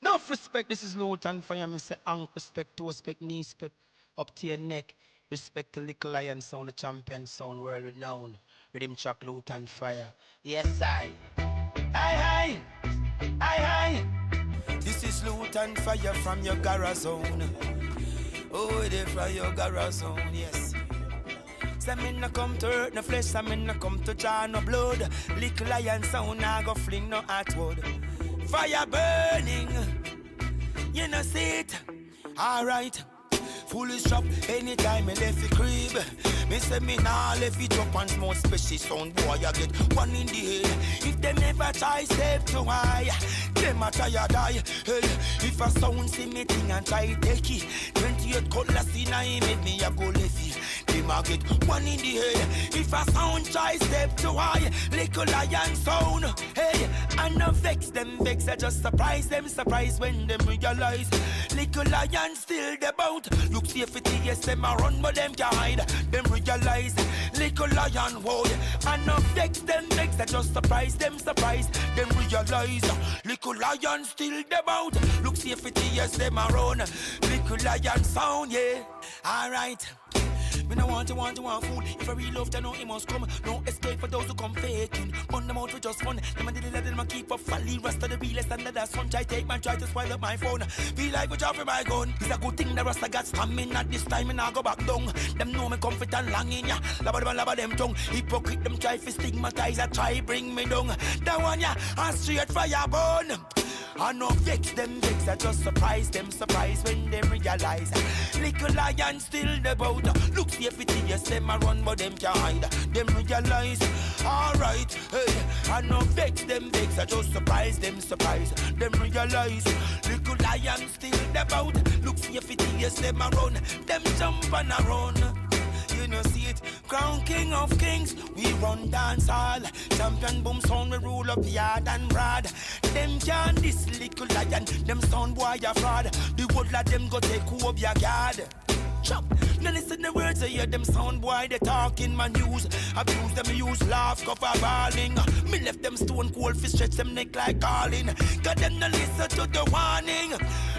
Enough respect, this is Luton for you. I say ankle respect, toe respect, knee respect, up to your neck. Respect to Little Lion sound, the champion sound, world renowned. Rhythm track Luton fire. Yes, I. Aye, aye, aye, aye. This is Luton fire from your Gara zone. Oh, they from your Gara zone, yes. Say me no come to hurt no flesh, say me no come to draw no blood. Little Lion sound, I go fling no hot wood. Fire burning, you know see it. Alright, foolish drop anytime me left the crib. Me say me nah left it up and small special sound boy I get one in the head. If them never try step too high, them a try a die. Hey, if a sound see me thing and try take it, 28 cutlass in a made me a go left it. Them a get one in the head. If a sound try step too high, Little Lion sound. Hey, I no vex them vex, I just surprise them surprise when them realize Little Lion still the bout. Look safety, yes them a run but them can hide. Them realize Little Lion boy. I no vex them vex, I just surprise them surprise. Them realize Little Lion still the bout. Look safety, yes them a run. Little Lion sound, yeah. Alright. Me no want fool. If I real love, then know it must come. No escape for those who come faking. Burn them out for just fun. Them and them keep up folly. Rest of the realest under the sun. Try take man, try to spoil up my phone. Feel like we drop my gun. It's a good thing the Rasta got stamina. This time and I go back down. Them know me comfort and long in ya. Laba them tongue. Hypocrite them try to stigmatize. I try bring me down. That one ya, a straight fire burn. I no vex them vex, I just surprise them surprise when them realize little lion still the boat. Look see if it is them a run but them can't hide. Them realize, alright, hey. I no vex them vex, I just surprise them surprise. Them realize, little lion still the boat. Look see if it is them a run. Them jump and a run. You know see it, crown king of kings. We run dance hall. Champion boom sound, we rule up yard and broad. Them can this little lion. Them sound boy a fraud. The whole of them go take over your guard. Chop. Now listen the words I hear them sound boy they talk in my news. Abuse them use laugh cover balling. Me left them stone cold fi stretch them neck like calling. Got them no listen to the warning.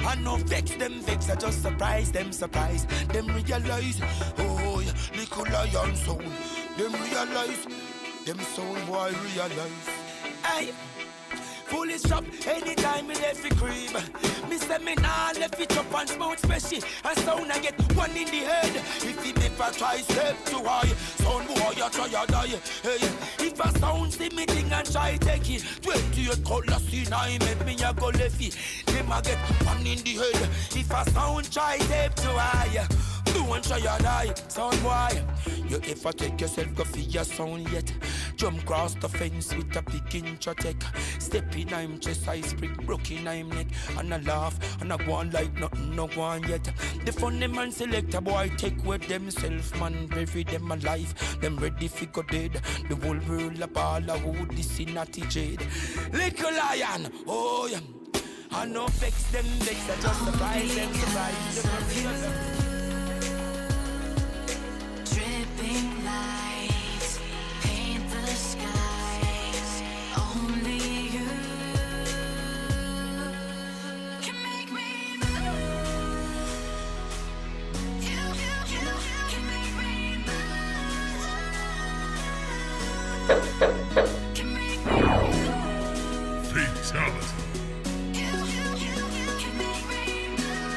I no vex them vex, I just surprise them surprise. Them realize, oh yeah, little lion sound. Them realize, them sound boy realize. Hey. Fully strap anytime me left the crib. Me say me nah left it up and smoke special. And sound I get one in the head. If he never try step too high, sound boy you try or die. Hey, if a sound see me thing and try take it, 28 colors in I make me a go left it. Them a get one in the head. If a sound try step too high, don't try or die, sound boy. You ever take yourself go for your sound yet? Jump cross the fence with a big inch tech. Step in I'm chest, I spring broke in I'm neck. And I laugh and I go on like nothing no go on yet. The funny man select a boy take with themself man. Bury them alive, them ready fi go dead. The whole world a ball of who this in natty jade. Little lion, oh yeah. I no vex them vex, I just surprise them surprise them. Dripping lights paint the skies. Only you can make me move. You can make me move. Can make me move. Fatality. You can make me move.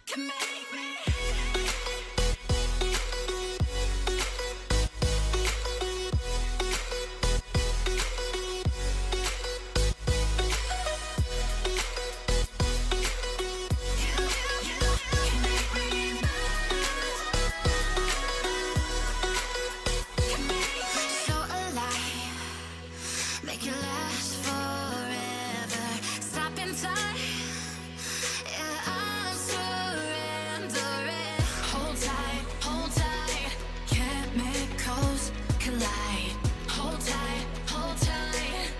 Can make me. So alive, make it last forever. Stop in time, yeah, I'm surrendering. Hold tight, chemicals collide. Hold tight, hold tight,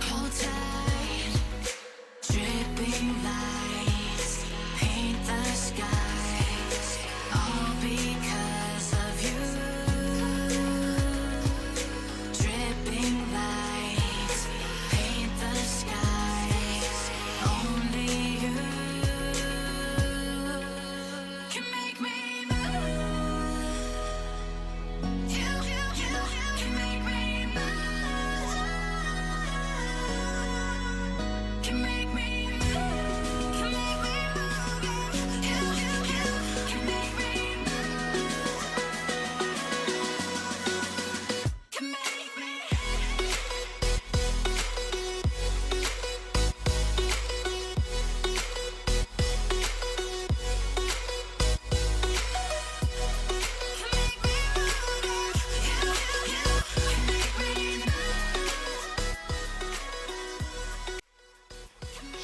hold tight. Dripping lights paint the skies, all because of you. Dripping lights paint the skies, only you can make me move. You can make me move. Can make me move. Can make me move. You can make me move. Can make me.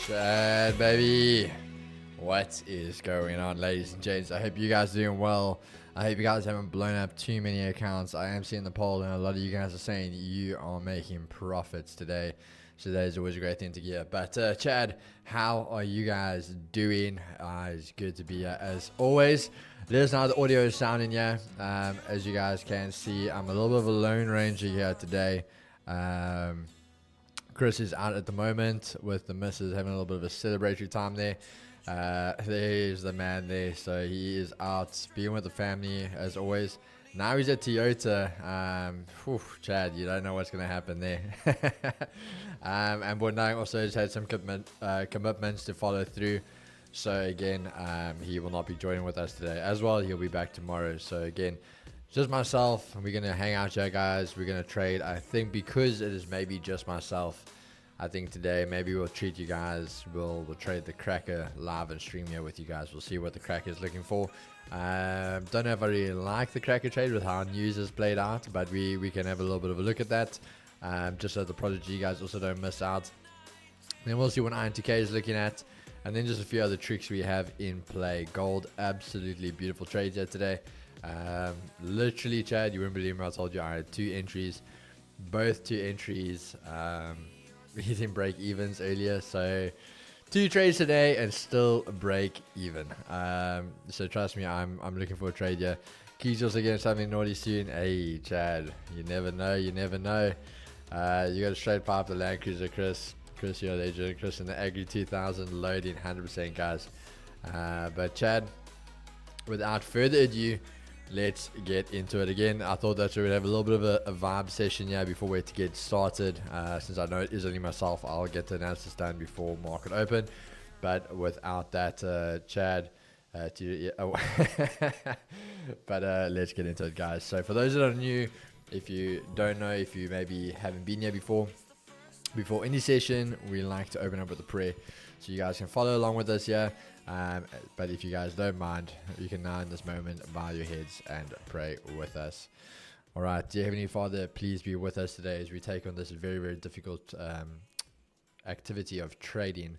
Chad, baby. What is going on, ladies and gents? I hope you guys are doing well. I hope you guys haven't blown up too many accounts. I am seeing the poll, and a lot of you guys are saying you are making profits today. So that is always a great thing to get. But Chad, how are you guys doing? It's good to be here as always. There's now the audio is sounding here. As you guys can see, I'm a little bit of a lone ranger here today. Chris is out at the moment with the missus having a little bit of a celebratory time there. There's the man there. So he is out being with the family as always. Now he's at Toyota. Chad, you don't know what's going to happen there. And Bondang also has had some commitments to follow through. So again, he will not be joining with us today as well. He'll be back tomorrow. So again, just myself. We're going to hang out here, guys. We're going to trade. I think because it is maybe just myself, I think today maybe we'll treat you guys. We'll trade the Cracker live and stream here with you guys. We'll see what the Cracker is looking for. Don't know if I really like the Cracker trade with how news has played out, but we can have a little bit of a look at that, just so the Prodigy guys also don't miss out. Then we'll see what INTK is looking at, and then just a few other tricks we have in play. Gold, absolutely beautiful trades here today. Literally, Chad, you wouldn't believe me, I told you I had 2 entries, both 2 entries hitting break evens earlier, so 2 trades today and still break even. So trust me, I'm looking for a trade here. Keys also getting something naughty soon. Hey Chad, you never know. You got a straight pipe the Land Cruiser, Chris, your legend, Chris in the Agri 2000 loading 100%, guys. But Chad, without further ado, let's get into it. Again, I thought that we would have a little bit of a vibe session here before we get started. Since I know it is only myself, I'll get the analysis done before market open. But without that, Chad, but let's get into it, guys. So for those that are new, if you don't know, if you maybe haven't been here before any session, we like to open up with a prayer, so you guys can follow along with us here. But if you guys don't mind, you can now in this moment bow your heads and pray with us. All right, dear Heavenly Father, please be with us today as we take on this very, very difficult activity of trading,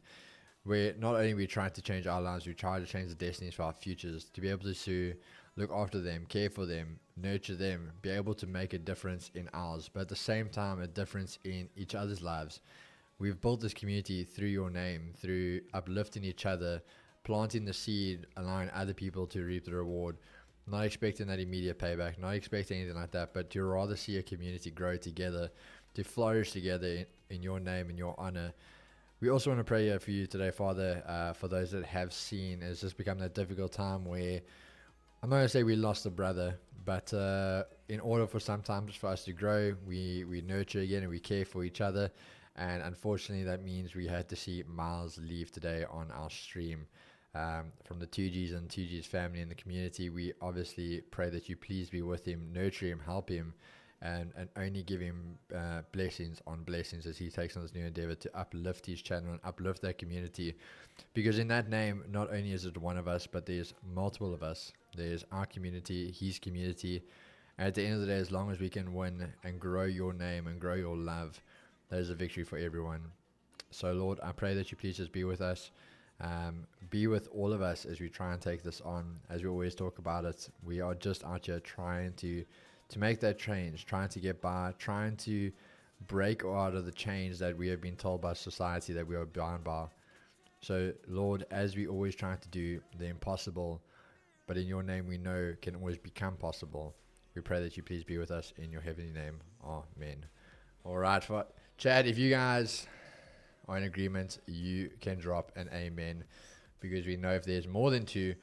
where not only we try to change our lives, we try to change the destinies for our futures, to be able to look after them, care for them, nurture them, be able to make a difference in ours, but at the same time a difference in each other's lives. We've built this community through your name, through uplifting each other, planting the seed, allowing other people to reap the reward, not expecting that immediate payback, not expecting anything like that, but to rather see a community grow together, to flourish together in your name, in your honor. We also want to pray for you today, Father, for those that have seen, it's just become that difficult time where, I'm not going to say we lost a brother, but in order for sometimes for us to grow, we nurture again and we care for each other. And unfortunately, that means we had to see Miles leave today on our stream. From the 2Gs and 2Gs family and the community, we obviously pray that you please be with him, nurture him, help him, and only give him blessings on blessings as he takes on this new endeavor to uplift his channel and uplift that community. Because in that name, not only is it one of us, but there's multiple of us. There's our community, his community. And at the end of the day, as long as we can win and grow your name and grow your love, that is a victory for everyone. So Lord, I pray that you please just be with us. Be with all of us as we try and take this on. As we always talk about it, we are just out here trying to make that change, trying to get by, trying to break out of the chains that we have been told by society that we are bound by. So Lord, as we always try to do the impossible, but in your name we know can always become possible, we pray that you please be with us in your heavenly name. Amen. All right, Chad, if you guys are in agreement, you can drop an amen, because we know if there's more than 2,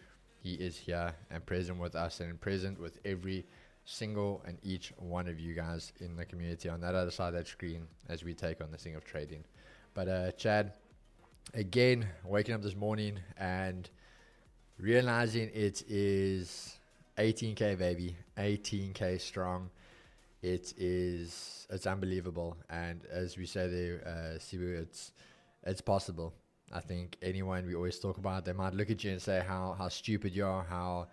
he is here and present with us and present with every single and each one of you guys in the community on that other side of that screen as we take on this thing of trading. But Chad, again, waking up this morning and realizing it is 18k, baby, 18k strong. It's unbelievable, and as we say there, Sibu, it's possible. I think anyone we always talk about, they might look at you and say how stupid you are,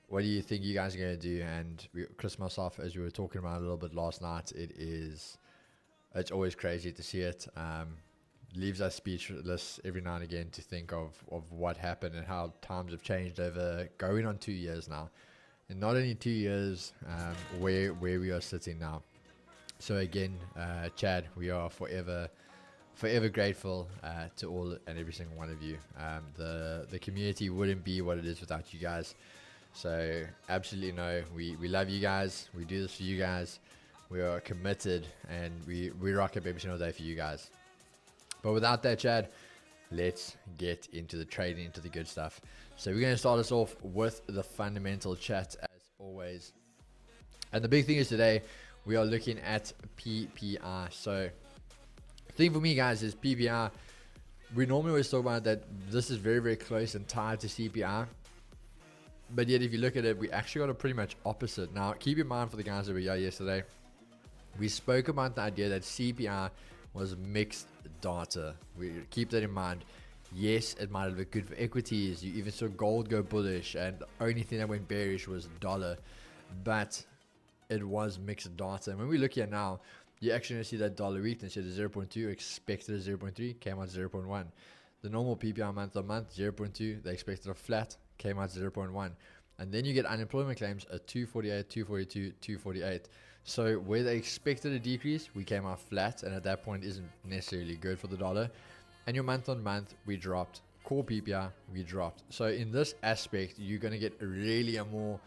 what do you think you guys are going to do? And Chris, myself, as we were talking about a little bit last night, it's always crazy to see it. Leaves us speechless every now and again to think of what happened and how times have changed over going on 2 years now. And not only 2 years, where we are sitting now. So again, Chad, we are forever grateful to all and every single one of you. The community wouldn't be what it is without you guys. So absolutely no, we love you guys. We do this for you guys. We are committed, and we rock up every single day for you guys. But without that, Chad, let's get into the trading, into the good stuff. So we're going to start us off with the fundamental chat as always. And the big thing is today we are looking at PPI. So the thing for me, guys, is PPI. We normally always talk about that this is very, very close and tied to CPI. But yet, if you look at it, we actually got a pretty much opposite. Now, keep in mind for the guys that were here yesterday, we spoke about the idea that CPI was mixed data. We keep that in mind. Yes, it might have looked good for equities. You even saw gold go bullish, and the only thing that went bearish was dollar. But it was mixed data. And when we look here now, you're actually going to see that dollar weakness here, the 0.2, expected a 0.3, came out 0.1. The normal PPI month on month, 0.2, they expected a flat, came out 0.1. And then you get unemployment claims at 248, 242, 248. So where they expected a decrease, we came out flat, and at that point isn't necessarily good for the dollar. And your month on month, we dropped. Core PPI, we dropped. So in this aspect, you're going to get really a more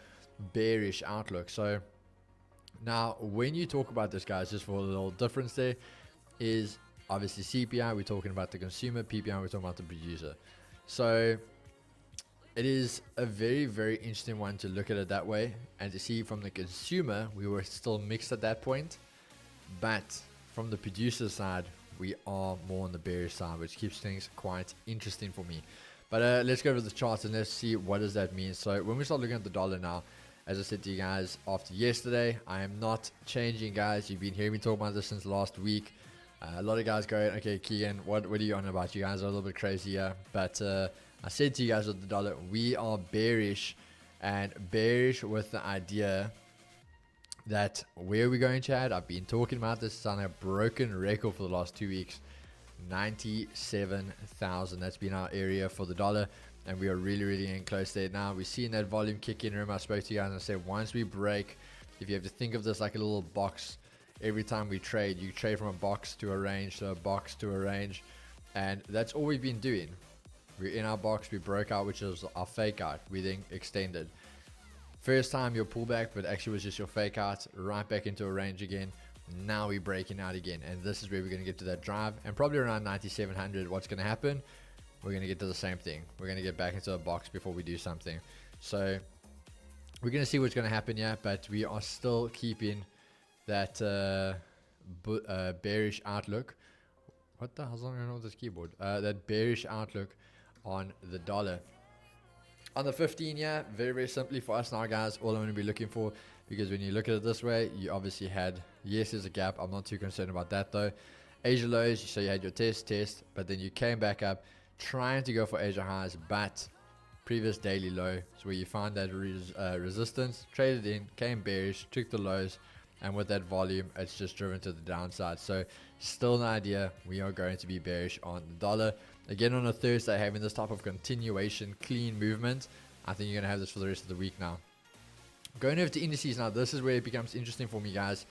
bearish outlook. So now, when you talk about this, guys, just for a little difference there, is obviously CPI, we're talking about the consumer, PPI, we're talking about the producer. So it is a very, very interesting one to look at it that way. And to see from the consumer, we were still mixed at that point. But from the producer side, we are more on the bearish side, which keeps things quite interesting for me. But let's go over the charts and let's see what does that mean. So when we start looking at the dollar now, as I said to you guys after yesterday, I am not changing, guys. You've been hearing me talk about this since last week. A lot of guys going, okay, Keegan, what are you on about? You guys are a little bit crazy here. But I said to you guys with the dollar, we are bearish, and bearish with the idea that where we're going, Chad, I've been talking about this on a broken record for the last 2 weeks. 97,000. That's been our area for the dollar. And we are really, really getting close there. Now, we're seeing that volume kick in. Remember, I spoke to you guys and I said, once we break, if you have to think of this like a little box, every time we trade, you trade from a box to a range, to a box to a range. And that's all we've been doing. We're in our box, we broke out, which is our fake out. We then extended. First time your pullback, but actually was just your fake out, right back into a range again. Now we're breaking out again. And this is where we're going to get to that drive. And probably around 9,700, what's going to happen? We're going to get to the same thing. We're going to get back into a box before we do something. So we're going to see what's going to happen here, but we are still keeping that bearish outlook. What the hell's going on with this keyboard? That bearish outlook on the dollar. On the 15 year, very, very simply for us now, guys, all I'm going to be looking for, because when you look at it this way, you obviously had, yes, there's a gap. I'm not too concerned about that though. Asia lows, so you had your test, but then you came back up, trying to go for Asia highs, but previous daily low is where you find that resistance, traded in, came bearish, took the lows, and with that volume, it's just driven to the downside. So still an idea, we are going to be bearish on the dollar. Again, on a Thursday, having this type of continuation, clean movement, I think you're going to have this for the rest of the week now. Going over to indices now, this is where it becomes interesting for me, guys.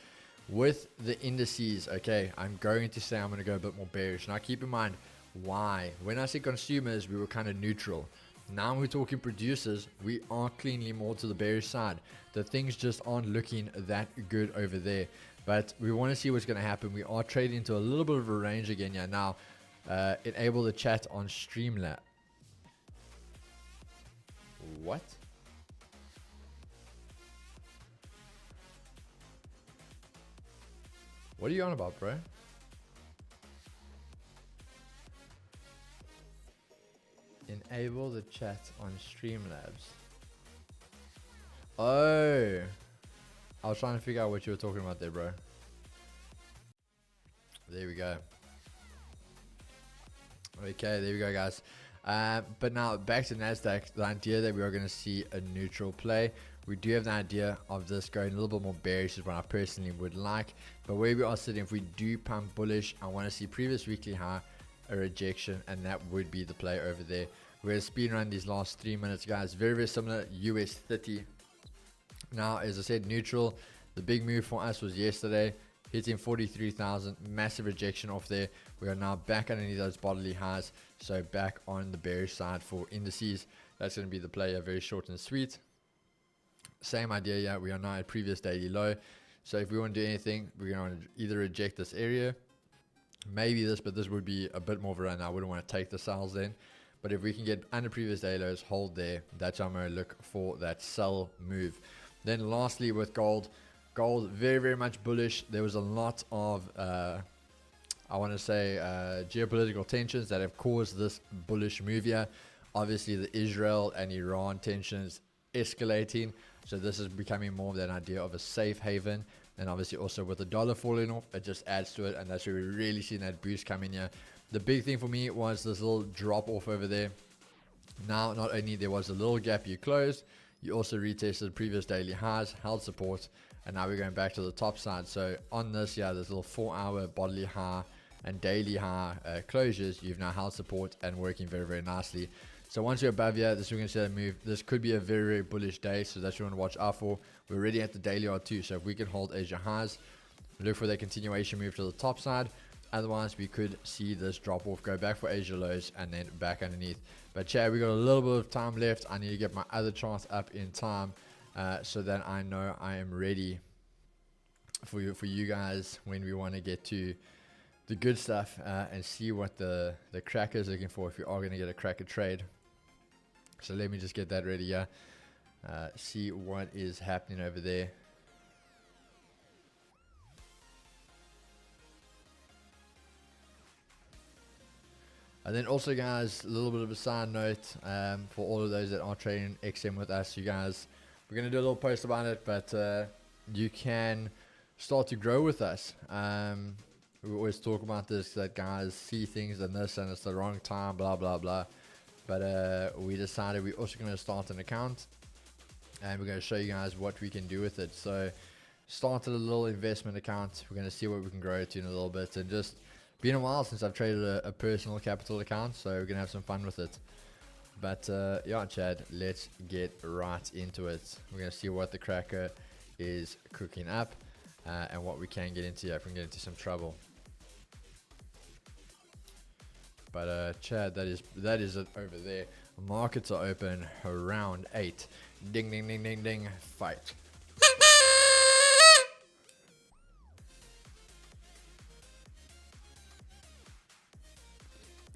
With the indices, okay, I'm going to say I'm going to go a bit more bearish. Now, keep in mind, why? When I say consumers, we were kind of neutral. Now we're talking producers, we are cleanly more to the bearish side. The things just aren't looking that good over there. But we want to see what's going to happen. We are trading into a little bit of a range again. Yeah, now enable the chat on Streamlab. What? What are you on about, bro? Enable the chat on Streamlabs. Oh, I was trying to figure out what you were talking about there, bro. There we go. Okay, there we go, guys. But now back to NASDAQ. The idea that we are going to see a neutral play. We do have the idea of this going a little bit more bearish is what I personally would like. But where we are sitting, if we do pump bullish, I want to see previous weekly high, a rejection, and that would be the play over there. We're speed run these last 3 minutes, guys. Very, very similar. US 30. Now, as I said, neutral. The big move for us was yesterday, hitting 43,000. Massive rejection off there. We are now back underneath those bodily highs. So back on the bearish side for indices. That's going to be the play. Very short and sweet. Same idea. Yeah, we are now at previous daily low. So if we want to do anything, we're going to either reject this area maybe this, but this would be a bit more of a run. I wouldn't want to take the sells then. But if we can get under previous day lows, hold there, that's how I'm going to look for that sell move. Then lastly with gold, very, very much bullish. There was a lot of, I want to say, geopolitical tensions that have caused this bullish move here. Obviously, the Israel and Iran tensions escalating. So this is becoming more of that idea of a safe haven. And obviously also with the dollar falling off, it just adds to it. And that's where we really seen that boost come in here. The big thing for me was this little drop off over there. Now, not only there was a little gap you closed, you also retested previous daily highs, held support, and now we're going back to the top side. So on this, yeah, this little 4-hour bodily high and daily high closures, you've now held support and working very, very nicely. So once you're above here, this we're going to see that move. This could be a very, very bullish day, so that's what you want to watch out for. We're already at the daily R2, so if we can hold Asia highs, look for that continuation move to the top side. Otherwise, we could see this drop off, go back for Asia lows, and then back underneath. But Chad, we got a little bit of time left. I need to get my other charts up in time, so that I know I am ready for you guys when we want to get to the good stuff and see what the cracker is looking for if you are going to get a cracker trade. So let me just get that ready here. See what is happening over there. And then also, guys, a little bit of a side note for all of those that are trading XM with us, you guys, we're going to do a little post about it, but you can start to grow with us. We always talk about this, that guys see things and this, and it's the wrong time, blah, blah, blah. But we decided we're also going to start an account, and we're going to show you guys what we can do with it. So started a little investment account. We're going to see what we can grow it to in a little bit, and just been a while since I've traded a personal capital account, so we're gonna have some fun with it. But yeah, Chad, let's get right into it. We're gonna see what the cracker is cooking up and what we can get into if we can get into some trouble. But Chad, that is it over there. Markets are open around 8. Ding ding ding ding ding. Fight.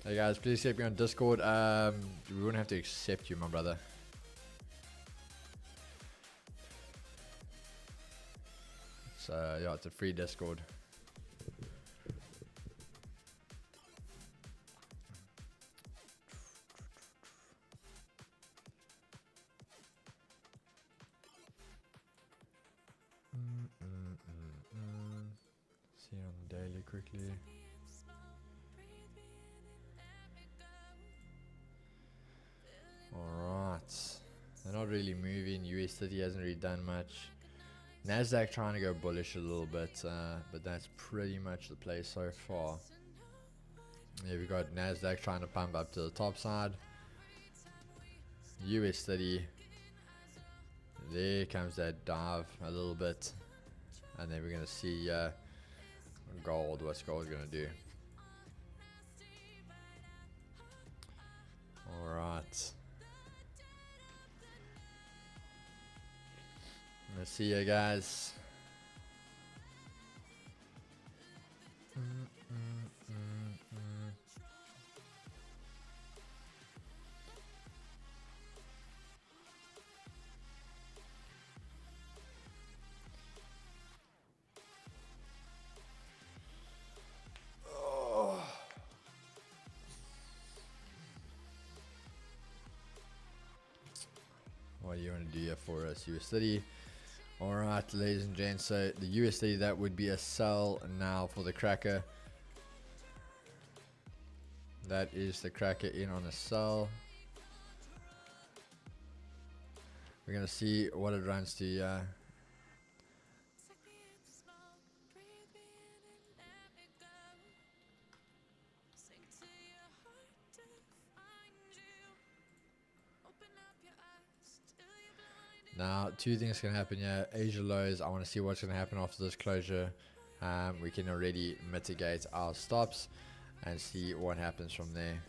Hey guys, please accept me on Discord. We wouldn't have to accept you, my brother. So yeah, it's a free Discord. See on the daily quickly. Alright, they're not really moving. US30 hasn't really done much. NASDAQ trying to go bullish a little bit, but that's pretty much the play so far. Yeah, we got NASDAQ trying to pump up to the top side. US30, there comes that dive a little bit, and then we're going to see gold. What's gold going to do? Alright. Let's see you guys. What do you want to do here for us, US30? Alright, ladies and gents, so the USD, that would be a sell now for the cracker. That is the cracker in on a sell. We're going to see what it runs to. Now, two things can happen here. Asia lows, I want to see what's going to happen after this closure. We can already mitigate our stops and see what happens from there.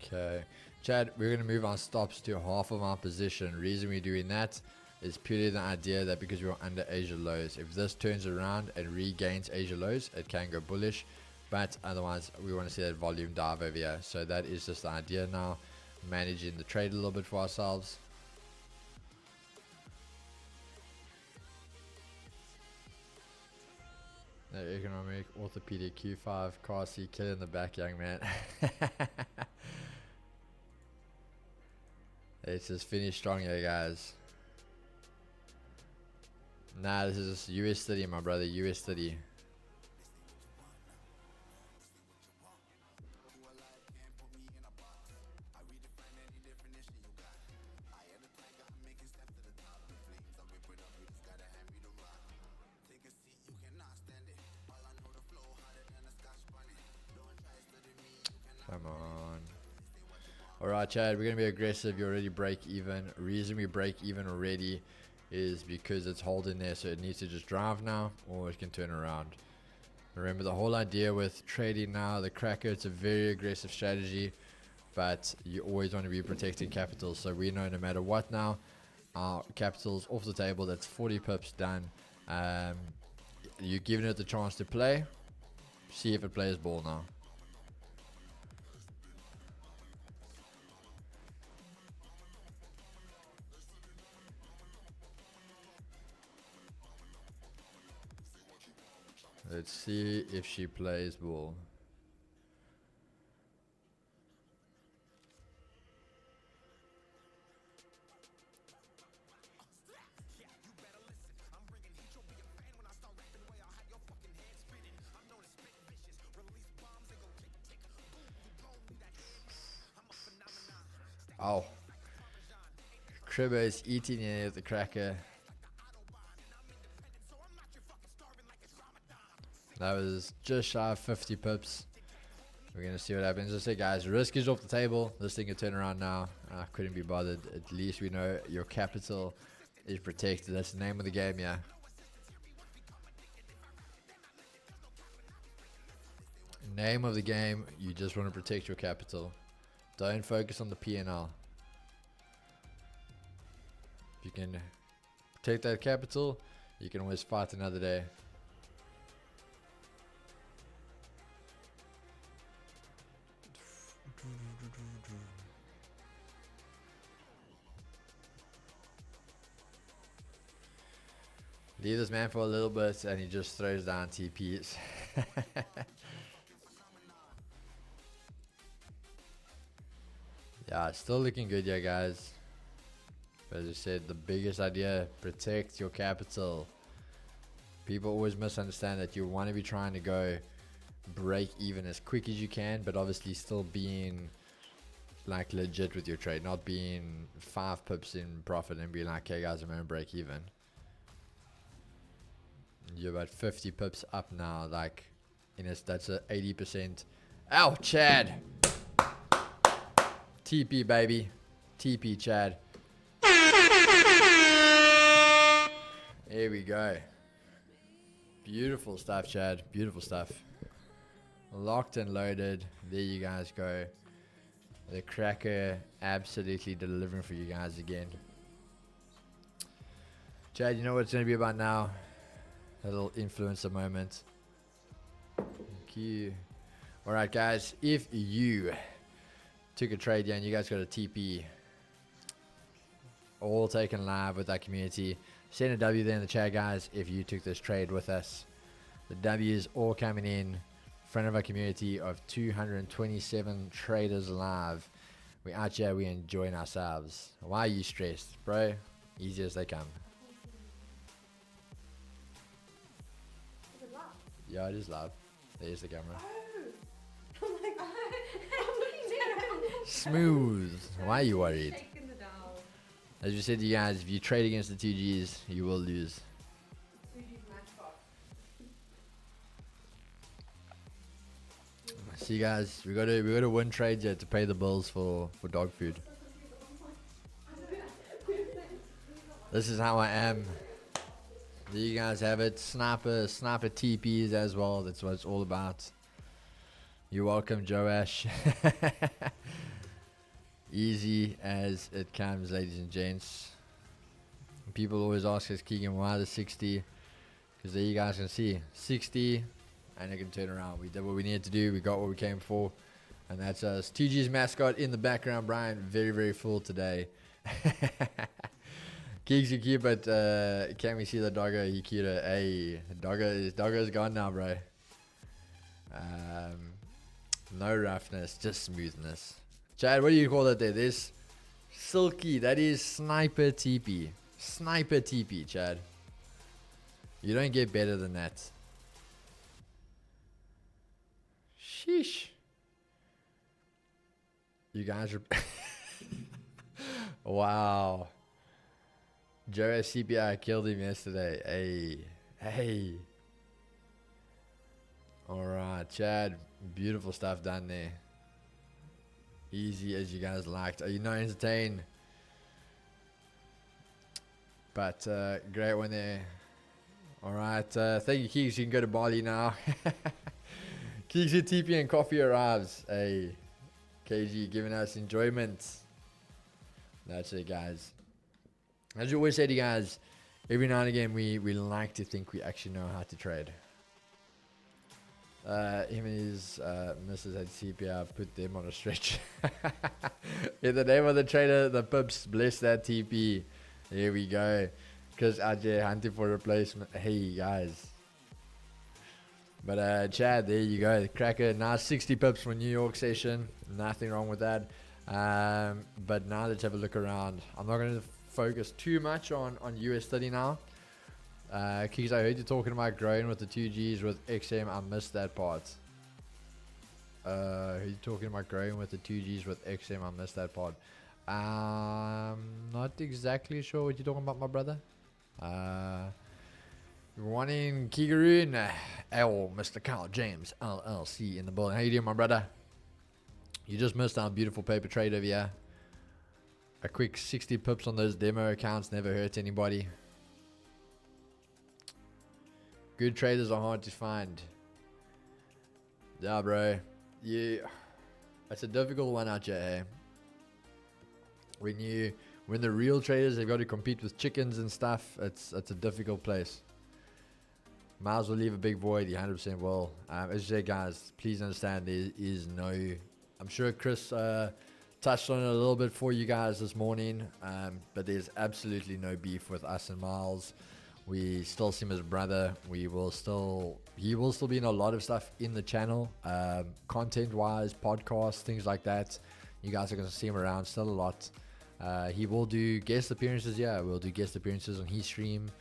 Okay. Chad, we're going to move our stops to half of our position. Reason we're doing that is purely the idea that because we're under Asia lows, if this turns around and regains Asia lows, it can go bullish. But otherwise, we want to see that volume dive over here. So that is just the idea now. Managing the trade a little bit for ourselves. No economic, orthopedic, Q5, car C, kill in the back, young man. Let's just finish strong here, guys. Nah, this is US 30, my brother, US 30. Come on. Alright, Chad, we're going to be aggressive. You already break even. Reason we break even already is because it's holding there, so it needs to just drive now, or it can turn around. Remember, the whole idea with trading now, the cracker, it's a very aggressive strategy, but you always want to be protecting capital. So we know no matter what now, our capital's off the table. That's 40 pips done. You're giving it the chance to play. See if it plays ball now. Let's see if she plays ball. Oh. Cribber is eating it at the cracker. That was just shy of 50 pips. We're going to see what happens. Just say, guys, risk is off the table. This thing can turn around now. I couldn't be bothered. At least we know your capital is protected. That's the name of the game, yeah. Name of the game, you just want to protect your capital. Don't focus on the P&L. If you can protect that capital, you can always fight another day. Leave this man for a little bit and he just throws down TPs. Yeah, still looking good here, guys. But as I said, the biggest idea, protect your capital. People always misunderstand that you want to be trying to go break even as quick as you can, but obviously still being like legit with your trade, not being 5 pips in profit and being like, hey guys, I'm going to break even. You're about 50 pips up now, like that's a 80%. Ow, Chad. TP, baby. TP, Chad. There we go. Beautiful stuff, Chad. Beautiful stuff. Locked and loaded. There you guys go. The cracker absolutely delivering for you guys again. Chad, you know what it's going to be about now? A little influencer moment. Thank you. Alright, guys. If you took a trade, yeah, and you guys got a TP, all taken live with our community, send a W there in the chat, guys, if you took this trade with us. The W is all coming in front of our community of 227 traders live. We out here, we enjoying ourselves. Why are you stressed, bro? Easy as they come. Yeah, it is live. There's the camera. Oh my god. I'm looking down. Smooth. Why are you worried? As you said to you guys, if you trade against the 2Gs, you will lose. 2G's matchbox. See, guys, we gotta win trades yet to pay the bills for dog food. This is how I am. There you guys have it. Sniper TPs as well. That's what it's all about. You're welcome, Joash. Easy as it comes, ladies and gents. People always ask us, Keegan, why the 60? Because there you guys can see 60, and it can turn around. We did what we needed to do. We got what we came for, and that's us. TG's mascot in the background, Brian. Very, very full today. Keeks, you cute, but can we see the doggo? He cuter. Hey, doggo's gone now, bro. No roughness, just smoothness. Chad, what do you call that there? This silky. That is sniper TP. Sniper TP, Chad. You don't get better than that. Sheesh. You guys are... Wow. Joe CPI killed him yesterday. Hey. Alright, Chad. Beautiful stuff done there. Easy as you guys liked. Are you not entertained? But great one there. Alright, thank you, Keeks. You can go to Bali now. Keeks, your TP and coffee arrives. Hey, KG giving us enjoyment. That's it, guys. As you always say to you guys, every now and again we like to think we actually know how to trade. Him and his Mrs. at CPR put them on a stretch. In the name of the trader, the pips, bless that TP. Here we go. Chris Ajay hunting for replacement. Hey guys. But Chad, there you go. Cracker, nice 60 pips for New York session. Nothing wrong with that. But now let's have a look around. I'm not going to focus too much on US 30 now. Keeks, I heard you talking about growing with the 2Gs with XM. I missed that part. Heard you talking about growing with the 2Gs with XM. I missed that part. Not exactly sure what you're talking about, my brother. One in Kigaroon. Mr. Carl James LLC in the building. How you doing, my brother? You just missed our beautiful paper trade over here. A quick 60 pips on those demo accounts never hurt anybody. Good traders are hard to find. Yeah, bro. Yeah, it's a difficult one out here. Hey? When the real traders have got to compete with chickens and stuff, it's a difficult place. Might as well leave a big void. You 100% will. As you say, guys, please understand there is no. I'm sure Chris touched on it a little bit for you guys this morning, but there's absolutely no beef with us and Miles. We still see him as a brother. He will still be in a lot of stuff in the channel, content-wise, podcasts, things like that. You guys are going to see him around still a lot. He will do guest appearances. Yeah, we'll do guest appearances on his stream.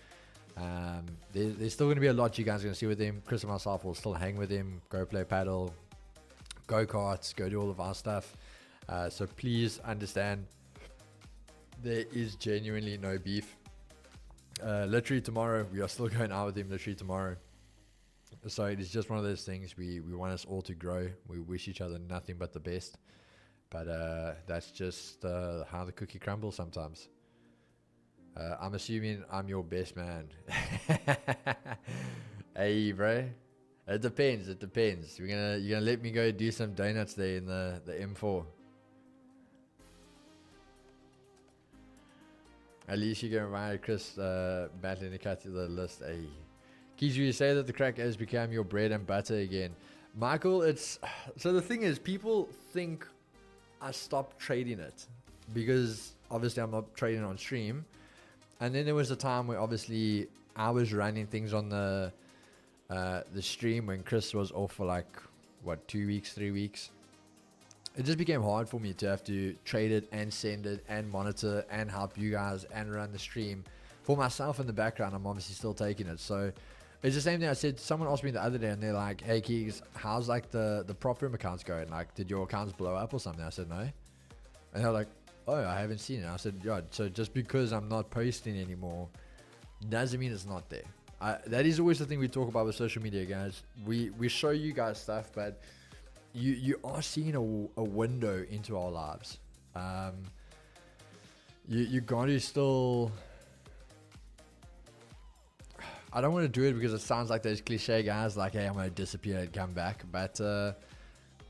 There's still going to be a lot you guys are going to see with him. Chris and myself will still hang with him, go play paddle, go karts, go do all of our stuff. So please understand, there is genuinely no beef. Literally tomorrow, we are still going out with him literally tomorrow. So it is just one of those things. We want us all to grow. We wish each other nothing but the best. But that's just how the cookie crumbles sometimes. I'm assuming I'm your best man. Hey, bro. It depends. You're gonna let me go do some donuts there in the M4. At least you can remind Chris battling to cut to the list. Hey, Keys, you say that the crack has become your bread and butter again. Michael, it's so the thing is, people think I stopped trading it because obviously I'm not trading on stream. And then there was a time where obviously I was running things on the stream when Chris was off for like, what, 2 weeks, 3 weeks. It just became hard for me to have to trade it and send it and monitor and help you guys and run the stream. For myself in the background, I'm obviously still taking it. So it's the same thing I said. Someone asked me the other day and they're like, hey, Keegs, how's like the prop room accounts going? Like, did your accounts blow up or something? I said, no. And they're like, oh, I haven't seen it. I said, yeah, so just because I'm not posting anymore doesn't mean it's not there. That is always the thing we talk about with social media, guys. We show you guys stuff, but you are seeing a window into our lives. You got to still... I don't want to do it because it sounds like those cliche guys like, hey, I'm going to disappear and come back. But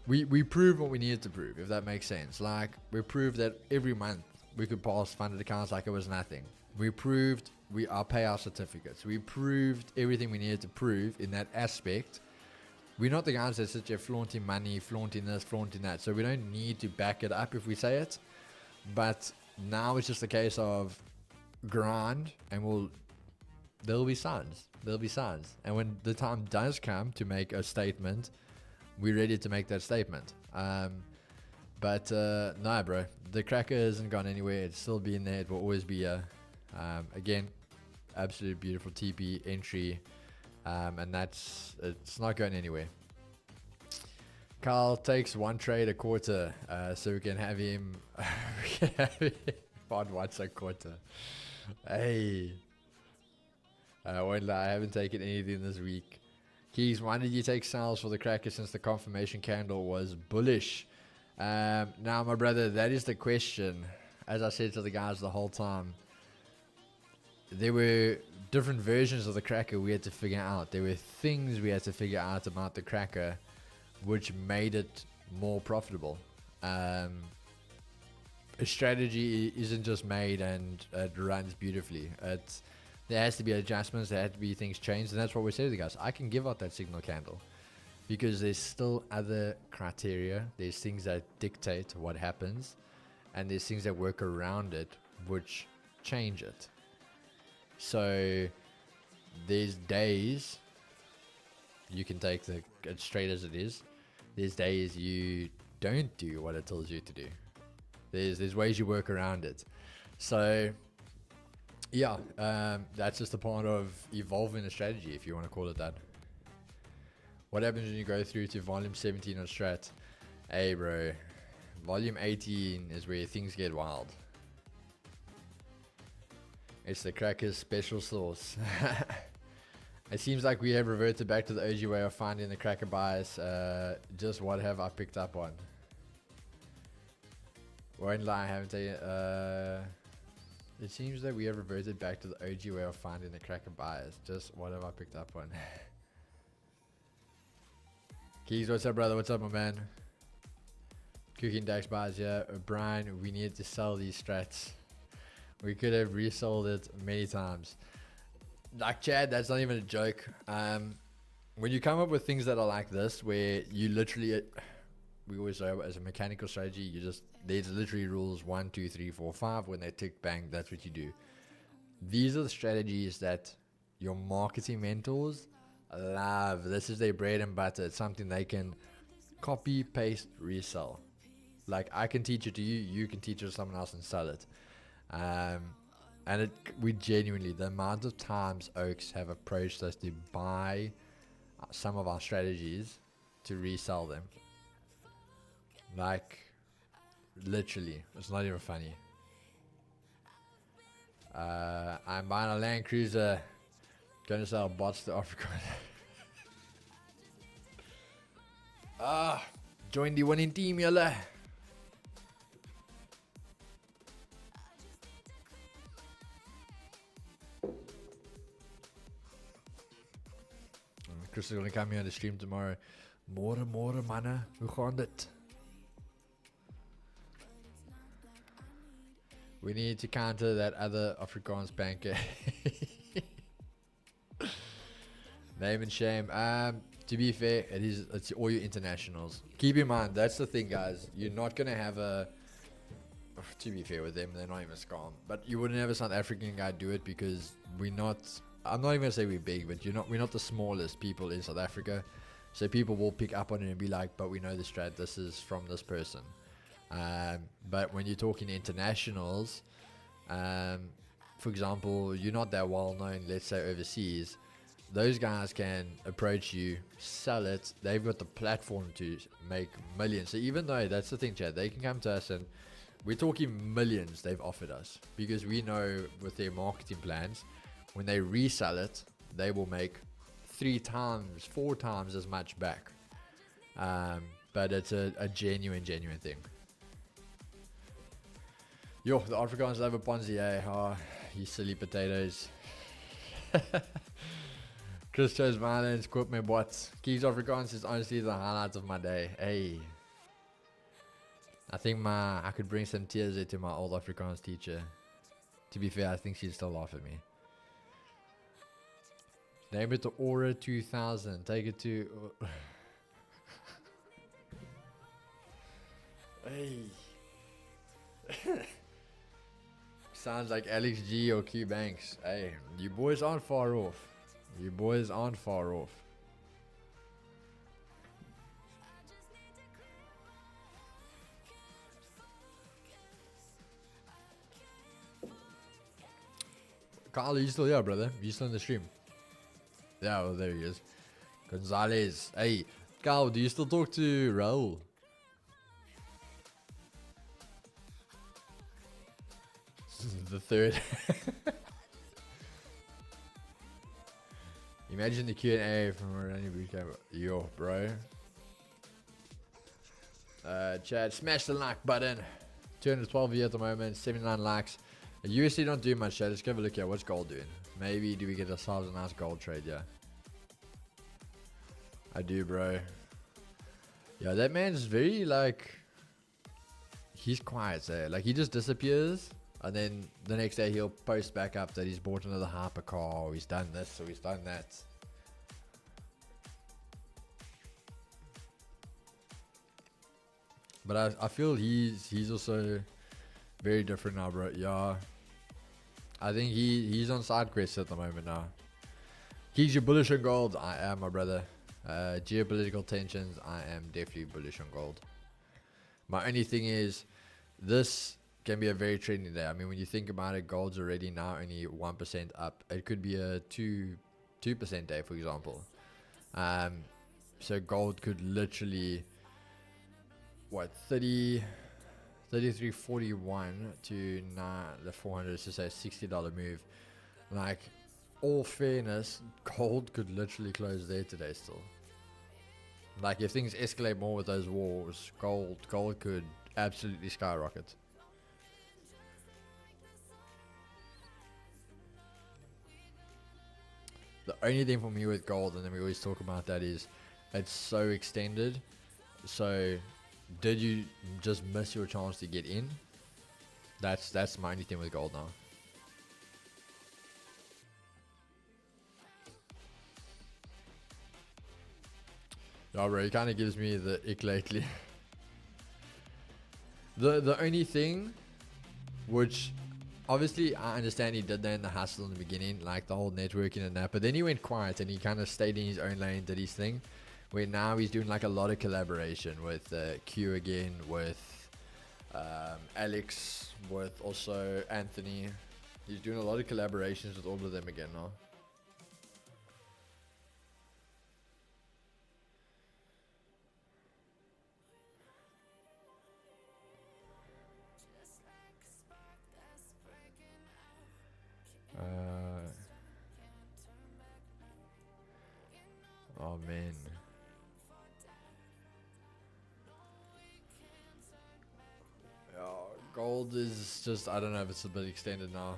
we proved what we needed to prove, if that makes sense. Like, we proved that every month we could pass funded accounts like it was nothing. We proved our payout certificates. We proved everything we needed to prove in that aspect. We're not the guys that sit here flaunting money, flaunting this, flaunting that. So we don't need to back it up if we say it. But now it's just a case of grind, and there'll be signs. There'll be signs. And when the time does come to make a statement, we're ready to make that statement. But no, bro, the cracker hasn't gone anywhere. It's still been there. It will always be a again, absolute beautiful TP entry, and it's not going anywhere. Carl takes one trade a quarter, so we can have him on once a quarter. Hey, I won't lie, I haven't taken anything this week. Keys, why did you take sales for the cracker since the confirmation candle was bullish? Now, my brother, that is the question. As I said to the guys the whole time, there were different versions of the cracker we had to figure out. There were things we had to figure out about the cracker which made it more profitable. A strategy isn't just made and it runs beautifully. There has to be adjustments, there have to be things changed, and that's what we say to the guys. I can give out that signal candle because there's still other criteria. There's things that dictate what happens, and there's things that work around it which change it. So there's days you can take it straight as it is. There's days you don't do what it tells you to do. There's ways you work around it. So yeah, that's just a part of evolving a strategy, if you want to call it that. What happens when you go through to volume 17 on strat? Hey bro, volume 18 is where things get wild. It's the cracker's special sauce. It seems like we have reverted back to the OG way of finding the cracker bias. Just what have I picked up on? Won't lie, I haven't taken. It seems that we have reverted back to the OG way of finding the cracker bias. Just what have I picked up on? Keys, what's up, brother? What's up, my man? Cooking Dax buys, yeah. Brian, we need to sell these strats. We could have resold it many times. Like, Chad, that's not even a joke. When you come up with things that are like this, where you literally, we always say as a mechanical strategy, there's literally rules 1, 2, 3, 4, 5. When they tick, bang, that's what you do. These are the strategies that your marketing mentors love. This is their bread and butter. It's something they can copy, paste, resell. Like, I can teach it to you, you can teach it to someone else and sell it. And we genuinely, the amount of times Oaks have approached us to buy some of our strategies to resell them. Like, literally, it's not even funny. I'm buying a Land Cruiser, gonna sell bots to Africa. Join the winning team, yalla. Chris is gonna come here on the stream tomorrow. More manne, hoe gaan dit? We need to counter that other Afrikaans banker. Name and shame. To be fair, it's all your internationals. Keep in mind, that's the thing, guys. You're not gonna have to be fair with them, they're not even scam. But you wouldn't have a South African guy do it because I'm not even gonna say we're big, but we're not the smallest people in South Africa. So people will pick up on it and be like, but we know the strat, this is from this person. But when you're talking internationals, for example, you're not that well known, let's say overseas, those guys can approach you, sell it, they've got the platform to make millions. So even though, that's the thing, Chad, they can come to us and we're talking millions they've offered us, because we know with their marketing plans, when they resell it, they will make 3 times, 4 times as much back. But it's a genuine thing. Yo, the Afrikaans love a Ponzi, eh? Oh, you silly potatoes. Chris chose violence, quote me bots. Keys Afrikaans is honestly the highlight of my day. Hey. I think I could bring some tears into my old Afrikaans teacher. To be fair, I think she'd still laugh at me. Name it the Aura 2000. Take it to. Hey. Sounds like Alex G or Q Banks. Hey, you boys aren't far off. You boys aren't far off. Kyle, are you still here, brother? You still in the stream? Yeah, well, there he is. Gonzalez. Hey, Kyle, do you still talk to Raul? The third. Imagine the Q&A from Running Bootcamp. Yo, bro. Chad, smash the like button. 212 views at the moment, 79 likes. USD don't do much, Chad. Let's give a look here. What's gold doing? Maybe do we get ourselves a nice gold trade? Yeah, I do, bro. Yeah, that man's very like. He's quiet, eh? Like he just disappears. And then the next day he'll post back up that he's bought another hypercar, or he's done this, or he's done that. But I feel he's also very different now, bro. Yeah. I think he's on side quests at the moment now. Keys, you bullish on gold? I am, my brother. Geopolitical tensions, I am definitely bullish on gold. My only thing is, this can be a very trendy day. I mean, when you think about it, gold's already now only 1% up. It could be a 2% day, for example. So gold could literally, what, 33.41 to the 400, to say $60 move. Like, all fairness, gold could literally close there today still. Like, if things escalate more with those wars, gold could absolutely skyrocket. The only thing for me with gold, and then we always talk about that, is it's so extended. So, did you just miss your chance to get in? That's my only thing with gold now. Yeah, bro, it kind of gives me the ick lately. The only thing, which obviously I understand he did that in the hustle in the beginning, like the whole networking and that, but then he went quiet and he kind of stayed in his own lane, did his thing, where now he's doing like a lot of collaboration with Q again, with Alex, with also Anthony. He's doing a lot of collaborations with all of them again now. Oh man. Gold is just, I don't know if it's a bit extended now.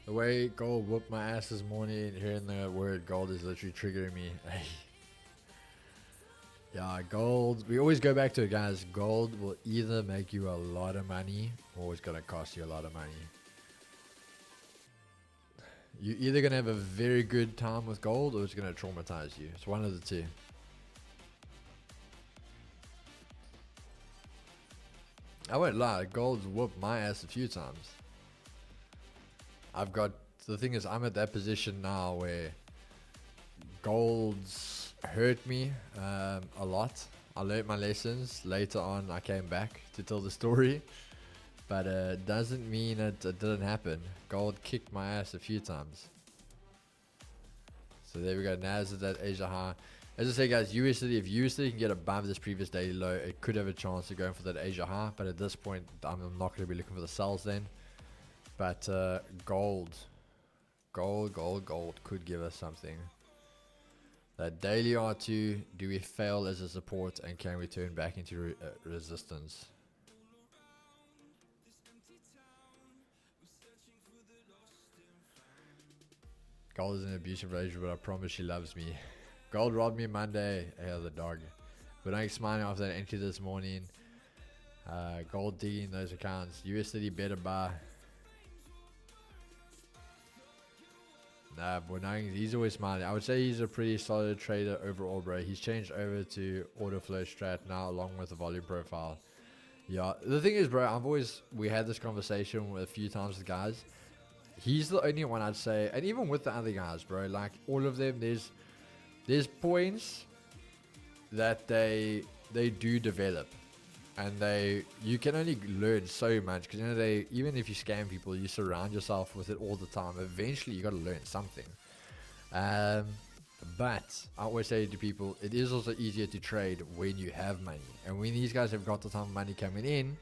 The way gold whooped my ass this morning, hearing the word gold is literally triggering me. Yeah, gold, we always go back to it, guys. Gold will either make you a lot of money or it's going to cost you a lot of money. You're either going to have a very good time with gold or it's going to traumatize you. It's one of the two. I won't lie, gold's whooped my ass a few times. The thing is, I'm at that position now where gold's hurt me a lot. I learned my lessons. Later on, I came back to tell the story. But it doesn't mean it didn't happen. Gold kicked my ass a few times. So there we go. NAS is at Asia high. As I say, guys, USD, if USD can get above this previous daily low, it could have a chance of going for that Asia high. But at this point, I'm not going to be looking for the sells then. But gold could give us something. That daily R2, do we fail as a support and can we turn back into resistance? Gold is an abusive relationship, but I promise she loves me. Gold robbed me Monday. Hey, the dog. But I'm smiling after that entry this morning. Gold digging those accounts. USD better buy. Nah, but he's always smiling. I would say he's a pretty solid trader overall, bro. He's changed over to auto flow strat now, along with the volume profile. Yeah, the thing is, bro, we had this conversation a few times with guys. He's the only one I'd say, and even with the other guys, bro, like all of them, there's points that they do develop. And you can only learn so much because even if you scam people, you surround yourself with it all the time. Eventually, you got to learn something. But I always say to people, it is also easier to trade when you have money. And when these guys have got the time of money coming in,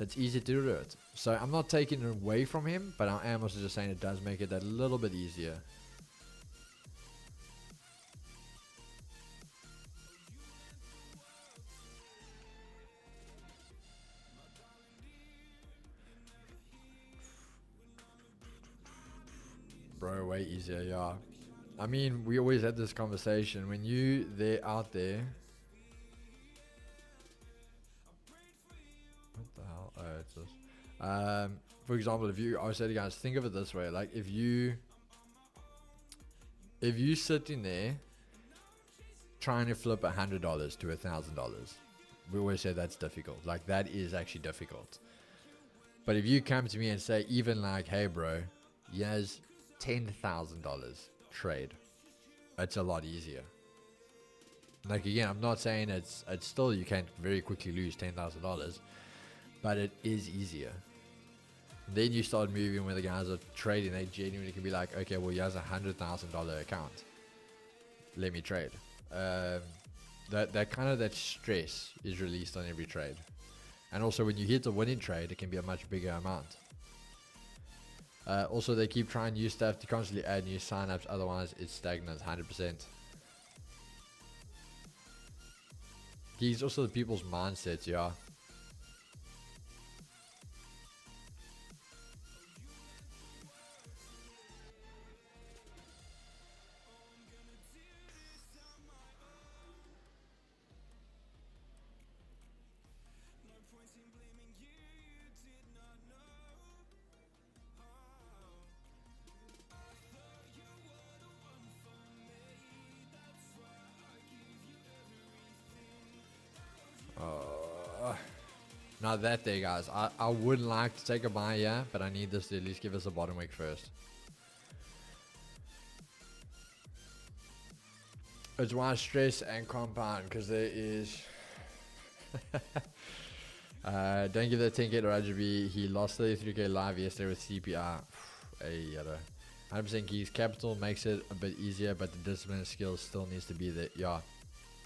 it's easy to do it. So I'm not taking it away from him, but I am also just saying it does make it a little bit easier. Bro, way easier, yeah. I mean, we always had this conversation. When they're out there. What the hell? Oh, it's this. For example, I would say to guys, think of it this way. Like, if you sit in there trying to flip $100 to $1,000, we always say that's difficult. Like, that is actually difficult. But if you come to me and say, even like, hey, bro, yes, $10,000 trade, it's a lot easier. Like, again, I'm not saying it's still, you can very quickly lose $10,000, but it is easier. Then you start moving where the guys are trading, they genuinely can be like, okay, well, he has $100,000 account, let me trade. That kind of that stress is released on every trade. And also when you hit a winning trade, it can be a much bigger amount. Also, they keep trying new stuff to constantly add new signups, otherwise it's stagnant 100%. These also the people's mindsets, yeah. Now that day, guys, I would like to take a buy, yeah, but I need this to at least give us a bottom wick first. It's why stress and compound, because there is... don't give that 10k to RGB. He lost 33k live yesterday with CPR. Hey, 100% keys. Capital makes it a bit easier, but the discipline and skills still needs to be there. Yeah.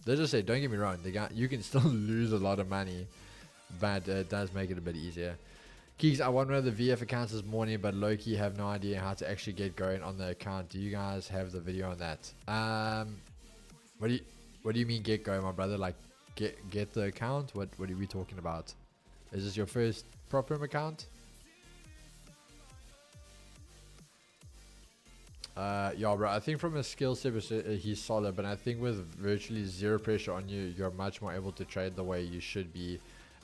They just say, don't get me wrong, you can still lose a lot of money, but it does make it a bit easier. Keeks, I won one of the VF accounts this morning, but low-key have no idea how to actually get going on the account. Do you guys have the video on that? What do you mean get going, my brother? Like get the account? What are we talking about? Is this your first proper account? Yeah, bro, I think from a skill set he's solid, but I think with virtually zero pressure on you, you're much more able to trade the way you should be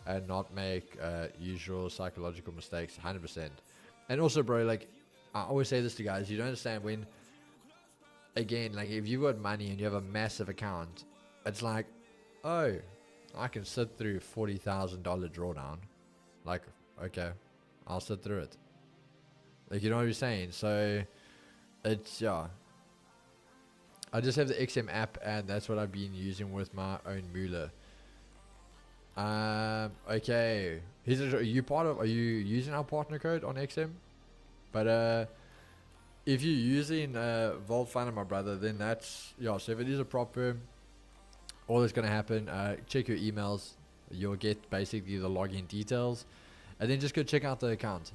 and not make usual psychological mistakes. 100%. And also, bro, like I always say this to guys, you don't understand when, again, like if you've got money and you have a massive account, it's like, oh, I can sit through $40,000 drawdown. Like, okay, I'll sit through it. Like, you know what I'm saying? So it's, yeah, I just have the XM app and that's what I've been using with my own moolah. Okay, are you using our partner code on XM? But if you're using Vault Finder, my brother, then that's, yeah, so if it is a prop firm, all that's going to happen, check your emails, you'll get basically the login details, and then just go check out the account,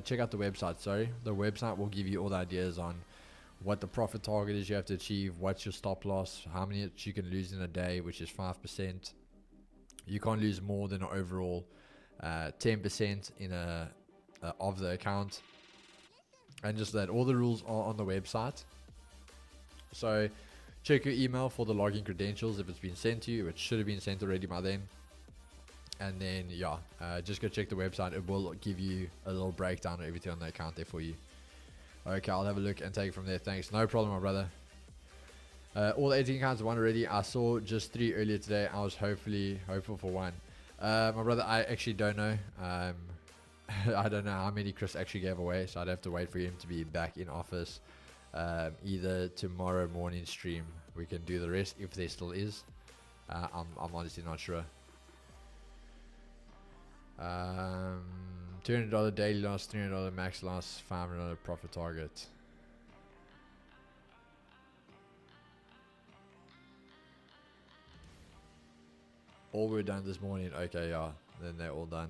check out the website. Sorry, the website will give you all the ideas on what the profit target is you have to achieve, what's your stop loss, how many you can lose in a day, which is 5%. You can't lose more than an overall 10% in of the account. And just that, all the rules are on the website. So check your email for the login credentials if it's been sent to you. It should have been sent already by then. And then, yeah, just go check the website. It will give you a little breakdown of everything on the account there for you. Okay, I'll have a look and take it from there. Thanks. No problem, my brother. All the 18 accounts won already. I saw just 3 earlier today. I was hopeful for 1. My brother, I actually don't know. I don't know how many Chris actually gave away, so I'd have to wait for him to be back in office. Either tomorrow morning stream, we can do the rest if there still is. I'm honestly not sure. $200 daily loss, $300 max loss, $500 profit target. All were done this morning. Okay, yeah, then they're all done.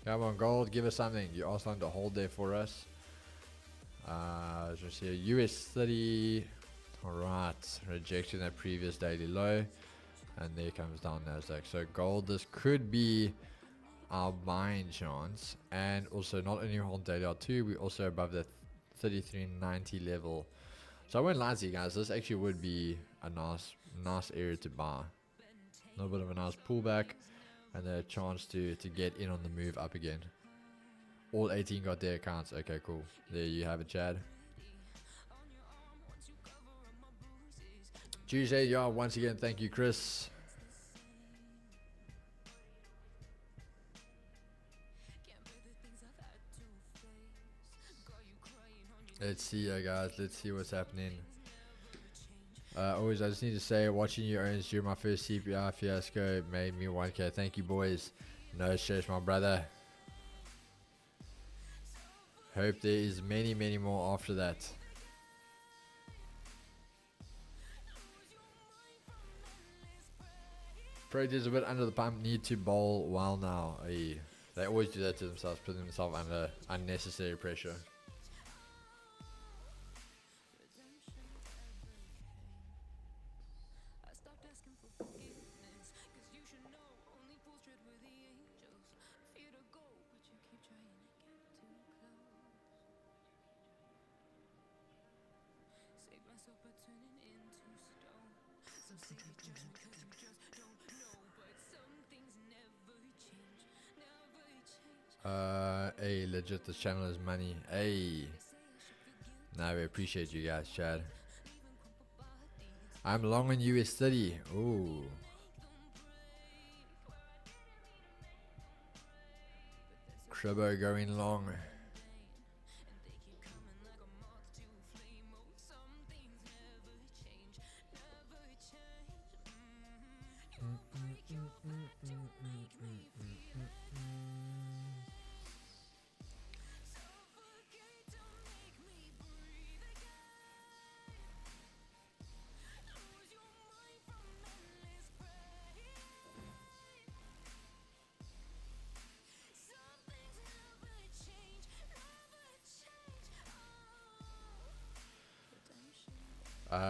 Come on, gold, give us something. You are starting to hold there for us. Just here, US 30. Alright, rejection that previous daily low. And there comes down NASDAQ. So gold, this could be our buying chance. And also, not only hold daily R2, we're also above the 33.90 level. So I won't lie to you guys, this actually would be a nice area to buy. A little bit of a nice pullback and a chance to get in on the move up again. All 18 got their accounts. Okay, cool. There you have it, Chad. Tuesday, yeah, once again, thank you, Chris. Let's see, guys. Let's see what's happening. Always, I just need to say, watching your earnings during my first CPR fiasco made me 1K. Thank you, boys. No stress, my brother. Hope there is many, many more after that. Projects a bit under the pump, need to bowl well now. They always do that to themselves, putting themselves under unnecessary pressure. Hey, legit, this channel is money. Hey, now we appreciate you guys, Chad. I'm long on US 30. Ooh. Cribbo going long.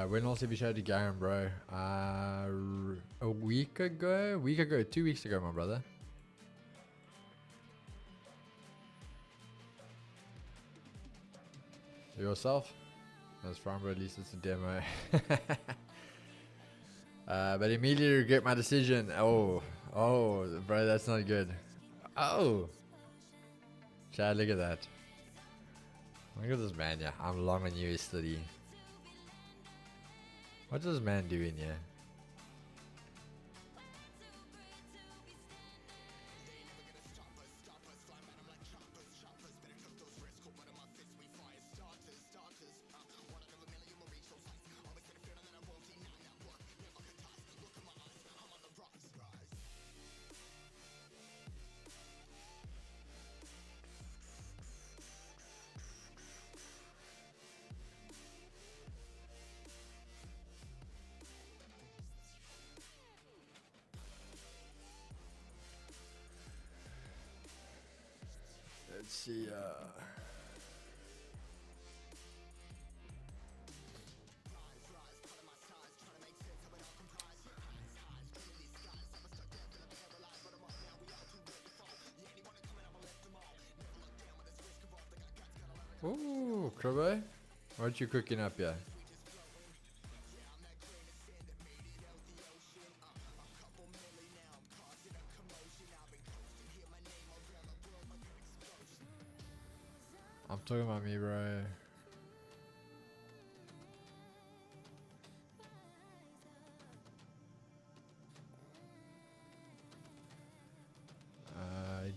When else have you showed to Garen, bro? A week ago? 2 weeks ago, my brother. Yourself? That's fine, bro. At least it's a demo. But immediately regret my decision. Oh, bro, that's not good. Oh, Chad, look at that. Look at this man, yeah. I'm long on US 30. What's this man doing here? see. Ooh, Krabbe, what you cooking up here? I'm talking about me, bro.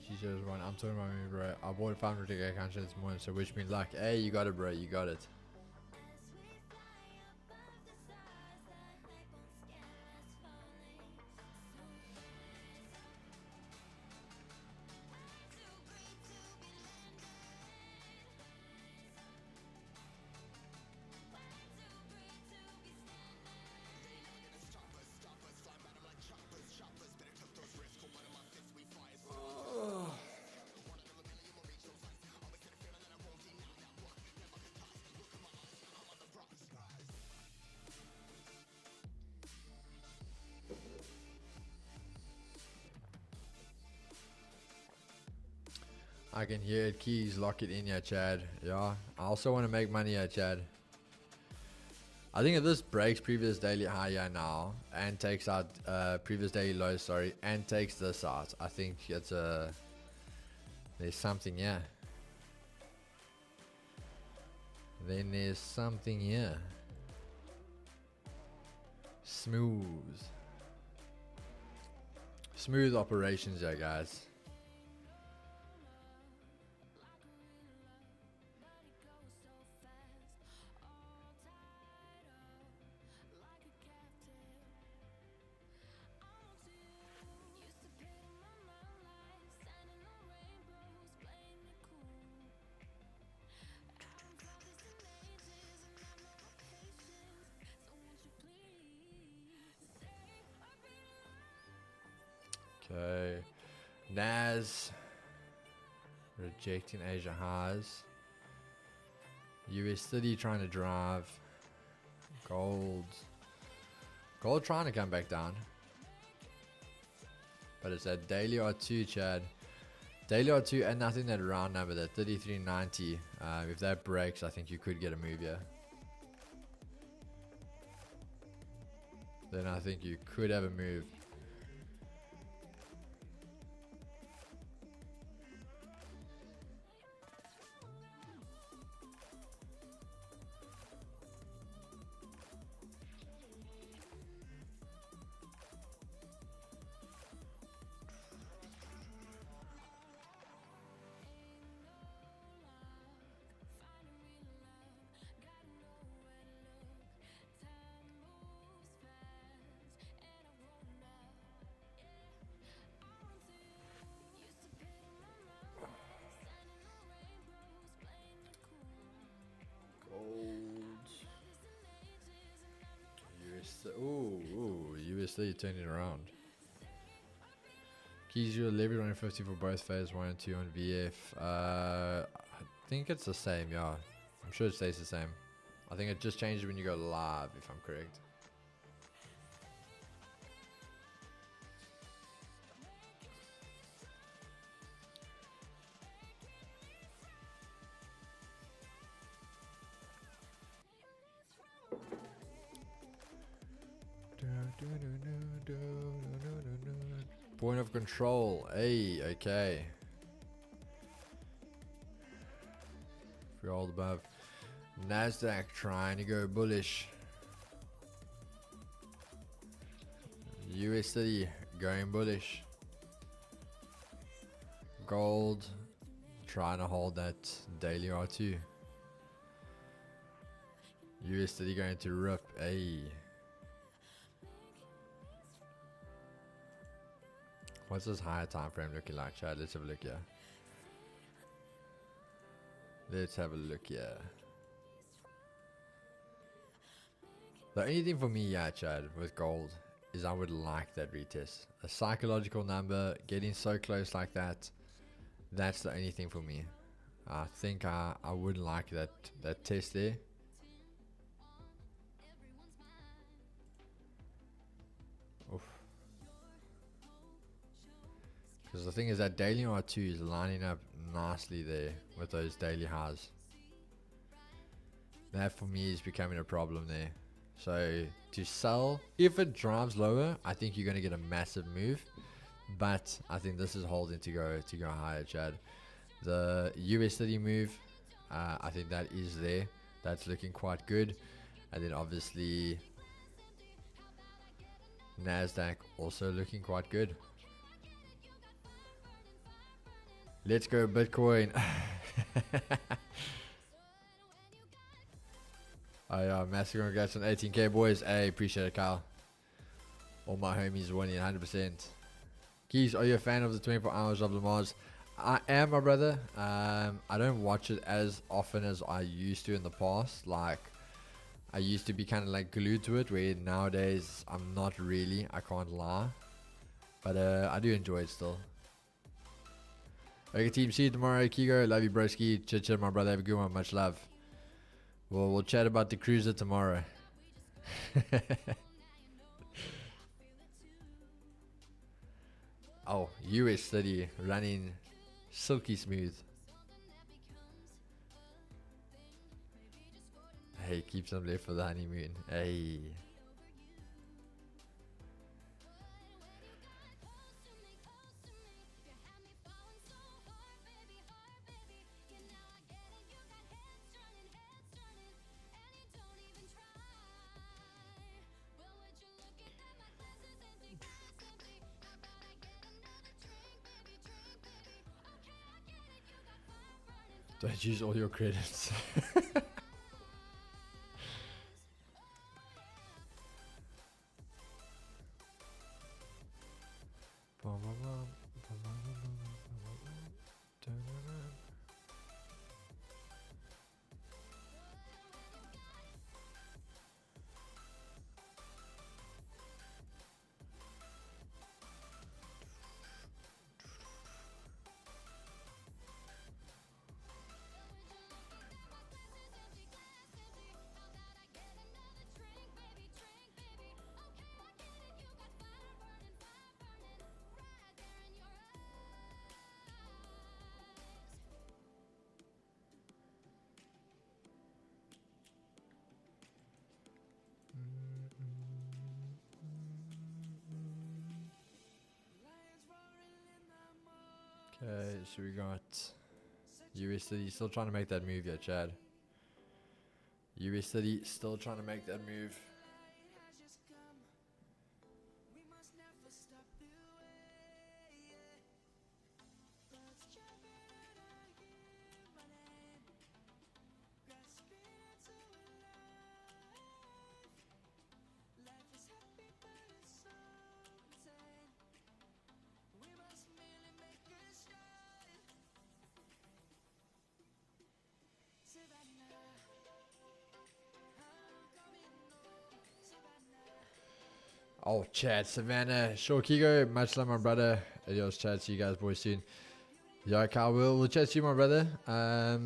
Jesus one. I'm talking about me, bro. I bought a 500 ticket account this morning, so wish me luck. Hey, you got it, bro. You got it. I can hear it. Keys, lock it in here, Chad. Yeah. I also want to make money here, Chad. I think if this breaks previous daily high here now and takes out previous daily low, sorry, and takes this out, I think it's there's something here. Then there's something here. Smooth. Smooth operations here, guys. Okay, Nas rejecting Asia highs. USD trying to drive. Gold trying to come back down, but it's that daily R2, Chad. Daily R2, and nothing that round number, that 33.90. If that breaks, I think you could get a move here. Then I think you could have a move. USD turning around. Keys, you're leverage 150 for both phase 1 and 2 on VF. I think it's the same, yeah. I'm sure it stays the same. I think it just changes when you go live, if I'm correct. Point of control. Hey, okay. If you're all above. NASDAQ trying to go bullish. USD going bullish. Gold trying to hold that daily R2. USD going to rip. Hey. What's this higher time frame looking like, Chad? Let's have a look here. Let's have a look here. The only thing for me, yeah, Chad, with gold is I would like that retest. A psychological number, getting so close like that, that's the only thing for me. I think I would like that test there. Because the thing is that daily R2 is lining up nicely there with those daily highs. That for me is becoming a problem there. So to sell, if it drives lower, I think you're going to get a massive move. But I think this is holding to go higher, Chad. The US30 move, I think that is there. That's looking quite good. And then obviously NASDAQ also looking quite good. Let's go Bitcoin. Massive congrats on 18k, boys. Hey, appreciate it, Kyle. All my homies winning 100%. Keys, are you a fan of the 24 hours of Lamar's? I am, my brother. I don't watch it as often as I used to in the past. Like, I used to be kind of like glued to it, where nowadays I'm not really. I can't lie. But I do enjoy it still. Okay, team, see you tomorrow. Kigo, love you, broski. Chit, my brother. Have a good one. Much love. We'll chat about the cruiser tomorrow. Oh, US30 running silky smooth. Hey, keep some left for the honeymoon. Hey. Don't use all your credits. Okay, so we got US30 still trying to make that move yet, Chad. US30 still trying to make that move. Oh, Chad, Savannah, sure, Kigo, much love, my brother. Adios, Chad, see you guys, boys, soon. Yeah, Kyle, we'll chat to you, my brother. I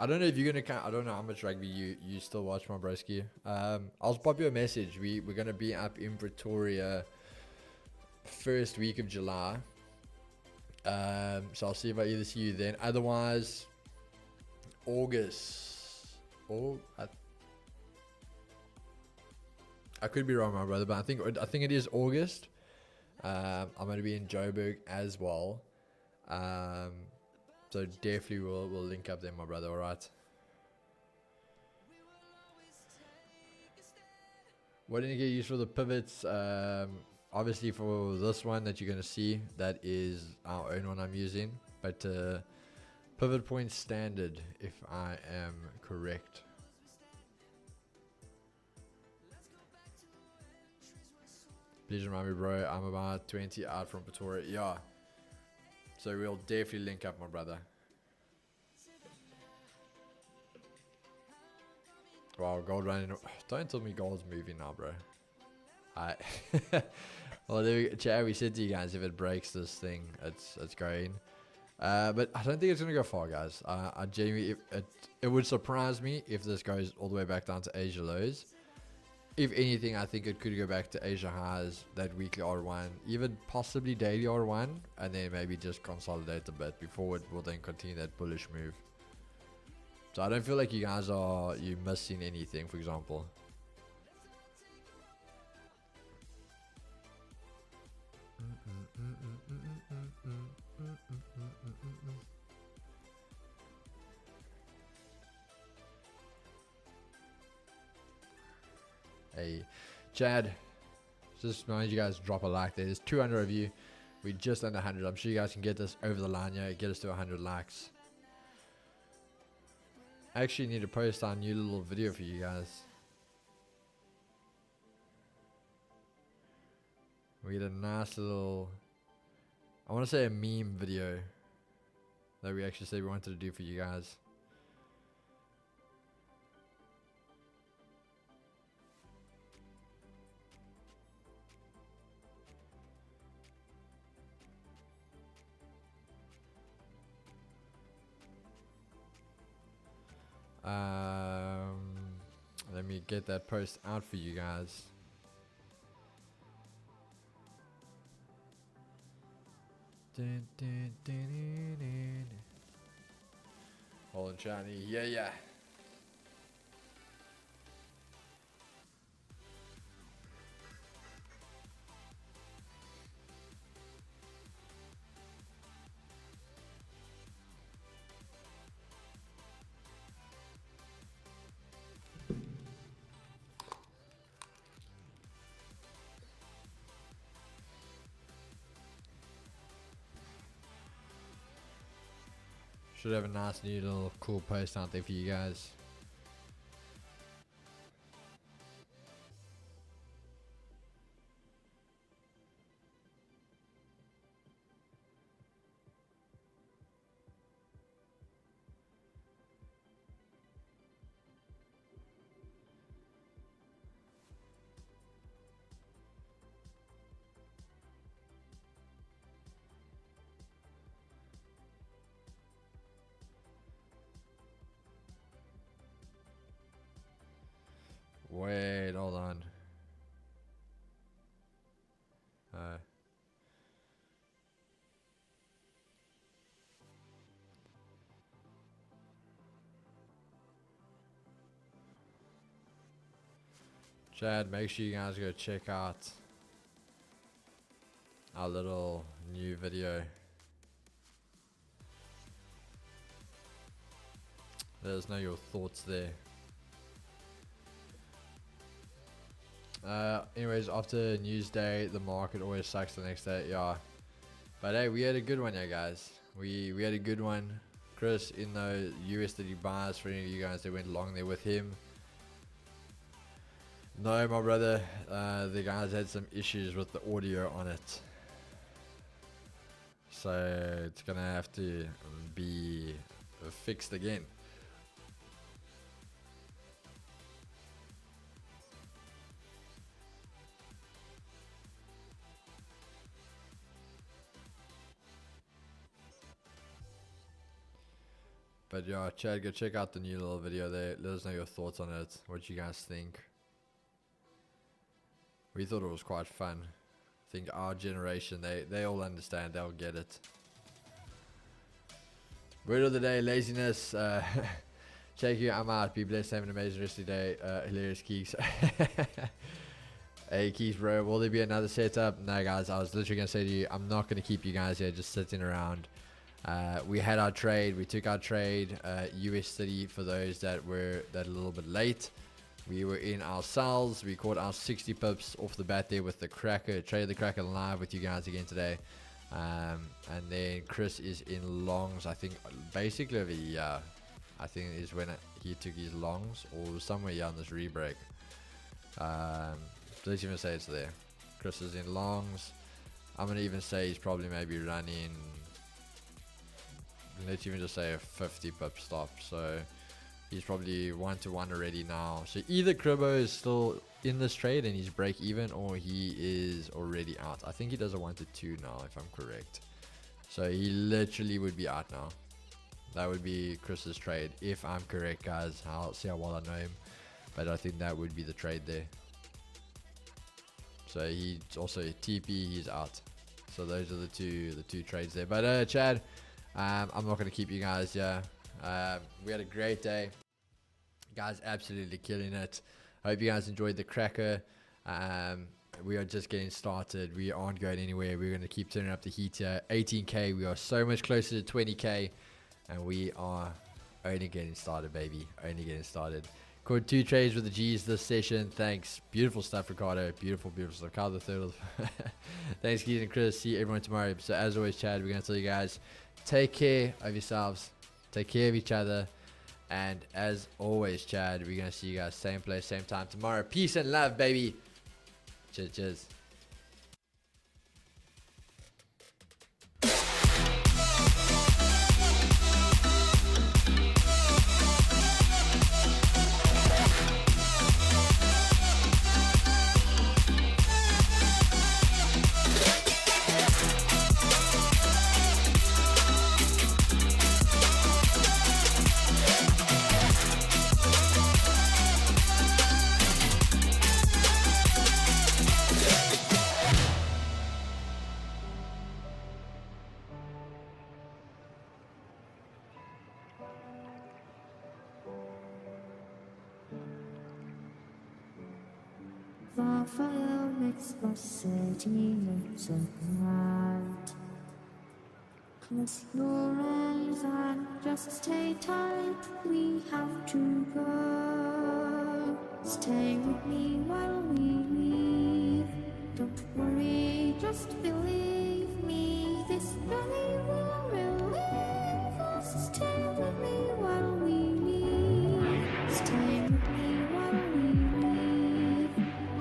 don't know if you're gonna I don't know how much rugby you still watch, my broski. I'll pop you a message. We're gonna be up in Pretoria first week of July. So I'll see if I either see you then. Otherwise, August. I could be wrong, my brother, but I think it is August. I'm going to be in Joburg as well. So definitely we'll link up there, my brother. All right. What did you get used for the pivots? Obviously for this one that you're going to see, that is our own one I'm using. But pivot point standard, if I am correct. Please remind me, bro. I'm about 20 out from Pretoria. Yeah. So we'll definitely link up, my brother. Wow, gold running. Don't tell me gold's moving now, bro. Well, there we go. Chad, we said to you guys, if it breaks this thing, it's going. But I don't think it's gonna go far, guys. I genuinely, it would surprise me if this goes all the way back down to Asia lows. If anything, I think it could go back to Asia highs, that weekly R1, even possibly daily R1, and then maybe just consolidate a bit before it will then continue that bullish move. So I don't feel like you guys are missing anything, for example. Hey, Chad, just remind you guys drop a like there. There's 200 of you. We're just under 100. I'm sure you guys can get this over the line here. Get us to 100 likes. I actually need to post our new little video for you guys. We had a nice little, I want to say a meme video that we actually said we wanted to do for you guys. Let me get that post out for you guys. Hold on, Johnny. Yeah. Should have a nice new little cool post out there for you guys. Wait, hold on. Chad, make sure you guys go check out our little new video. Let us know your thoughts there. Anyways, after news day, the market always sucks the next day. Yeah, but hey, we had a good one, yeah, guys. We had a good one. Chris in the USD buys for any of you guys that went long there with him. No, my brother, the guys had some issues with the audio on it, so it's gonna have to be fixed again. But yeah, Chad, go check out the new little video there. Let us know your thoughts on it, what you guys think. We thought it was quite fun. I think our generation, they all understand, they'll get it. Word of the day, laziness. Check you, I'm out. Be blessed, have an amazing rest of the day. Hilarious Keeks. Hey Keeks, bro, will there be another setup? No, guys, I was literally going to say to you, I'm not going to keep you guys here just sitting around. We had our trade, we took our trade, USD for those that were a little bit late. We were in our sells, we caught our 60 pips off the bat there with the cracker, traded the cracker live with you guys again today. And then Chris is in longs, I think basically over here, I think is when he took his longs, or somewhere here on this re-break. Let's even say it's there. Chris is in longs. I'm going to even say he's probably maybe running, let's even just say a 50 pip stop. So he's probably 1-to-1 already now. So either Cribbo is still in this trade and he's break even, or he is already out. I think he does a 1-to-2 now, if I'm correct. So he literally would be out now. That would be Chris's trade, if I'm correct, guys. I'll see how well I know him, but I think that would be the trade there. So he's also TP, he's out. So those are the two trades there. But Chad, I'm not going to keep you guys here. We had a great day, guys, absolutely killing it. I hope you guys enjoyed the cracker. We are just getting started. We aren't going anywhere. We're going to keep turning up the heat here. 18k, we are so much closer to 20k, and we are only getting started, baby. Only getting started. Caught 2 trades with the G's this session. Thanks. Beautiful stuff, Ricardo. Beautiful stuff. Carl the third. Thanks, Keith and Chris. See you everyone tomorrow. So as always, Chad, we're going to tell you guys, take care of yourselves. Take care of each other. And as always, Chad, we're going to see you guys same place, same time tomorrow. Peace and love, baby. Cheers, cheers. Fire makes the city look so bright. Close your eyes and just stay tight. We have to go. Stay with me while we leave. Don't worry, just believe me. This journey will relieve us. Stay with me while we leave. Stay with me while we leave.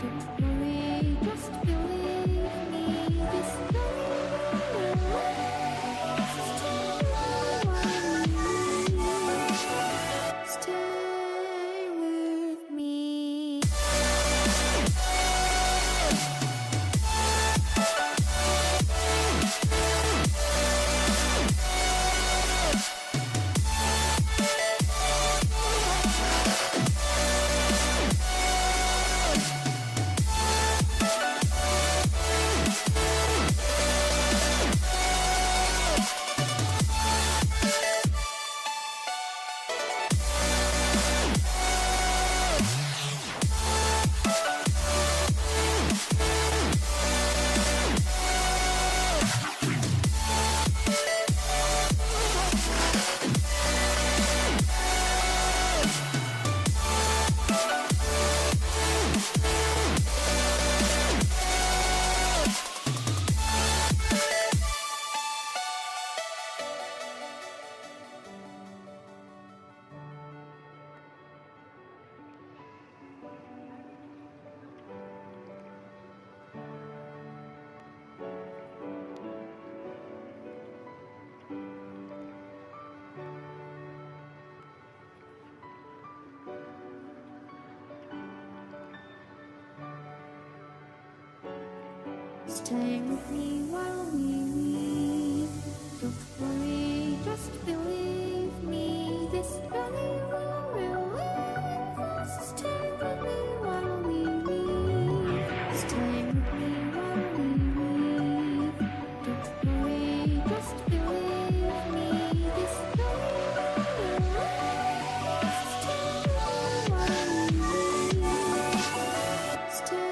Don't worry, just believe me. This journey will relieve us. Stay with me. Stay with me while we leave. Don't worry, just believe me. This journey will relieve us. Stay with me while we leave. Stay with me while we leave. Don't worry, just believe me. This journey will relieve us. Stay with me while we leave. Stay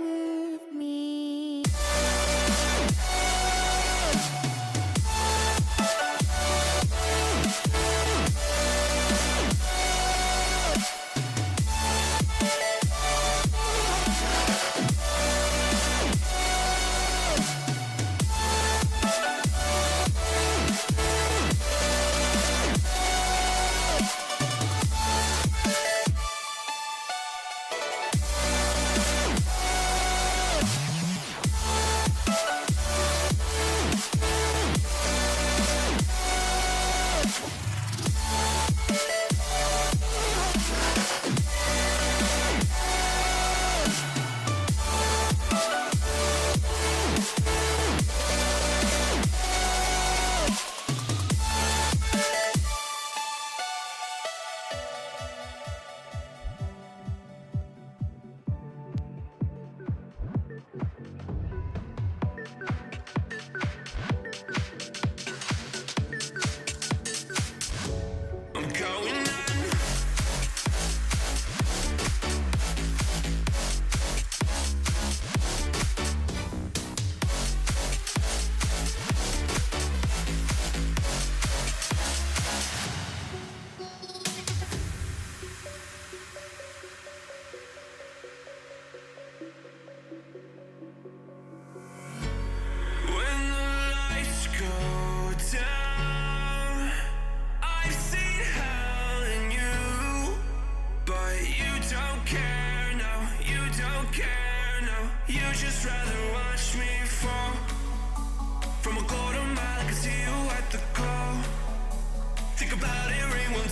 with me.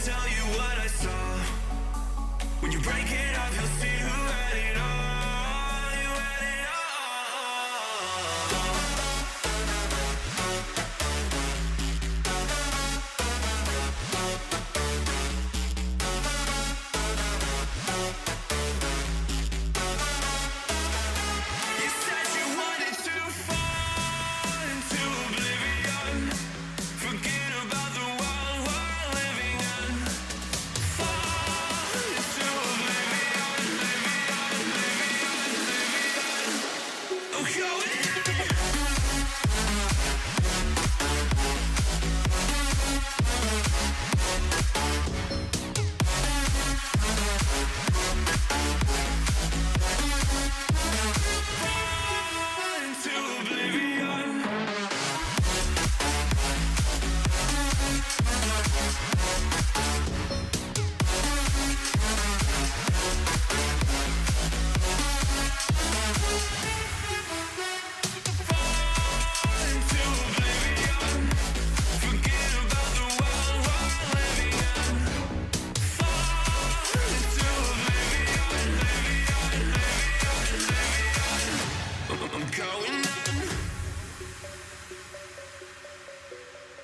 tell you what I saw. When you break it off, you'll see who had it all. You had it all. You said you wanted to fall into oblivion. Forget about the world we're living in. Fall into oblivion, oblivion. Oh, going into oblivion. Into oblivion. Forget about the world we're living in. Fall into oblivion, oblivion, oblivion. I'm going out.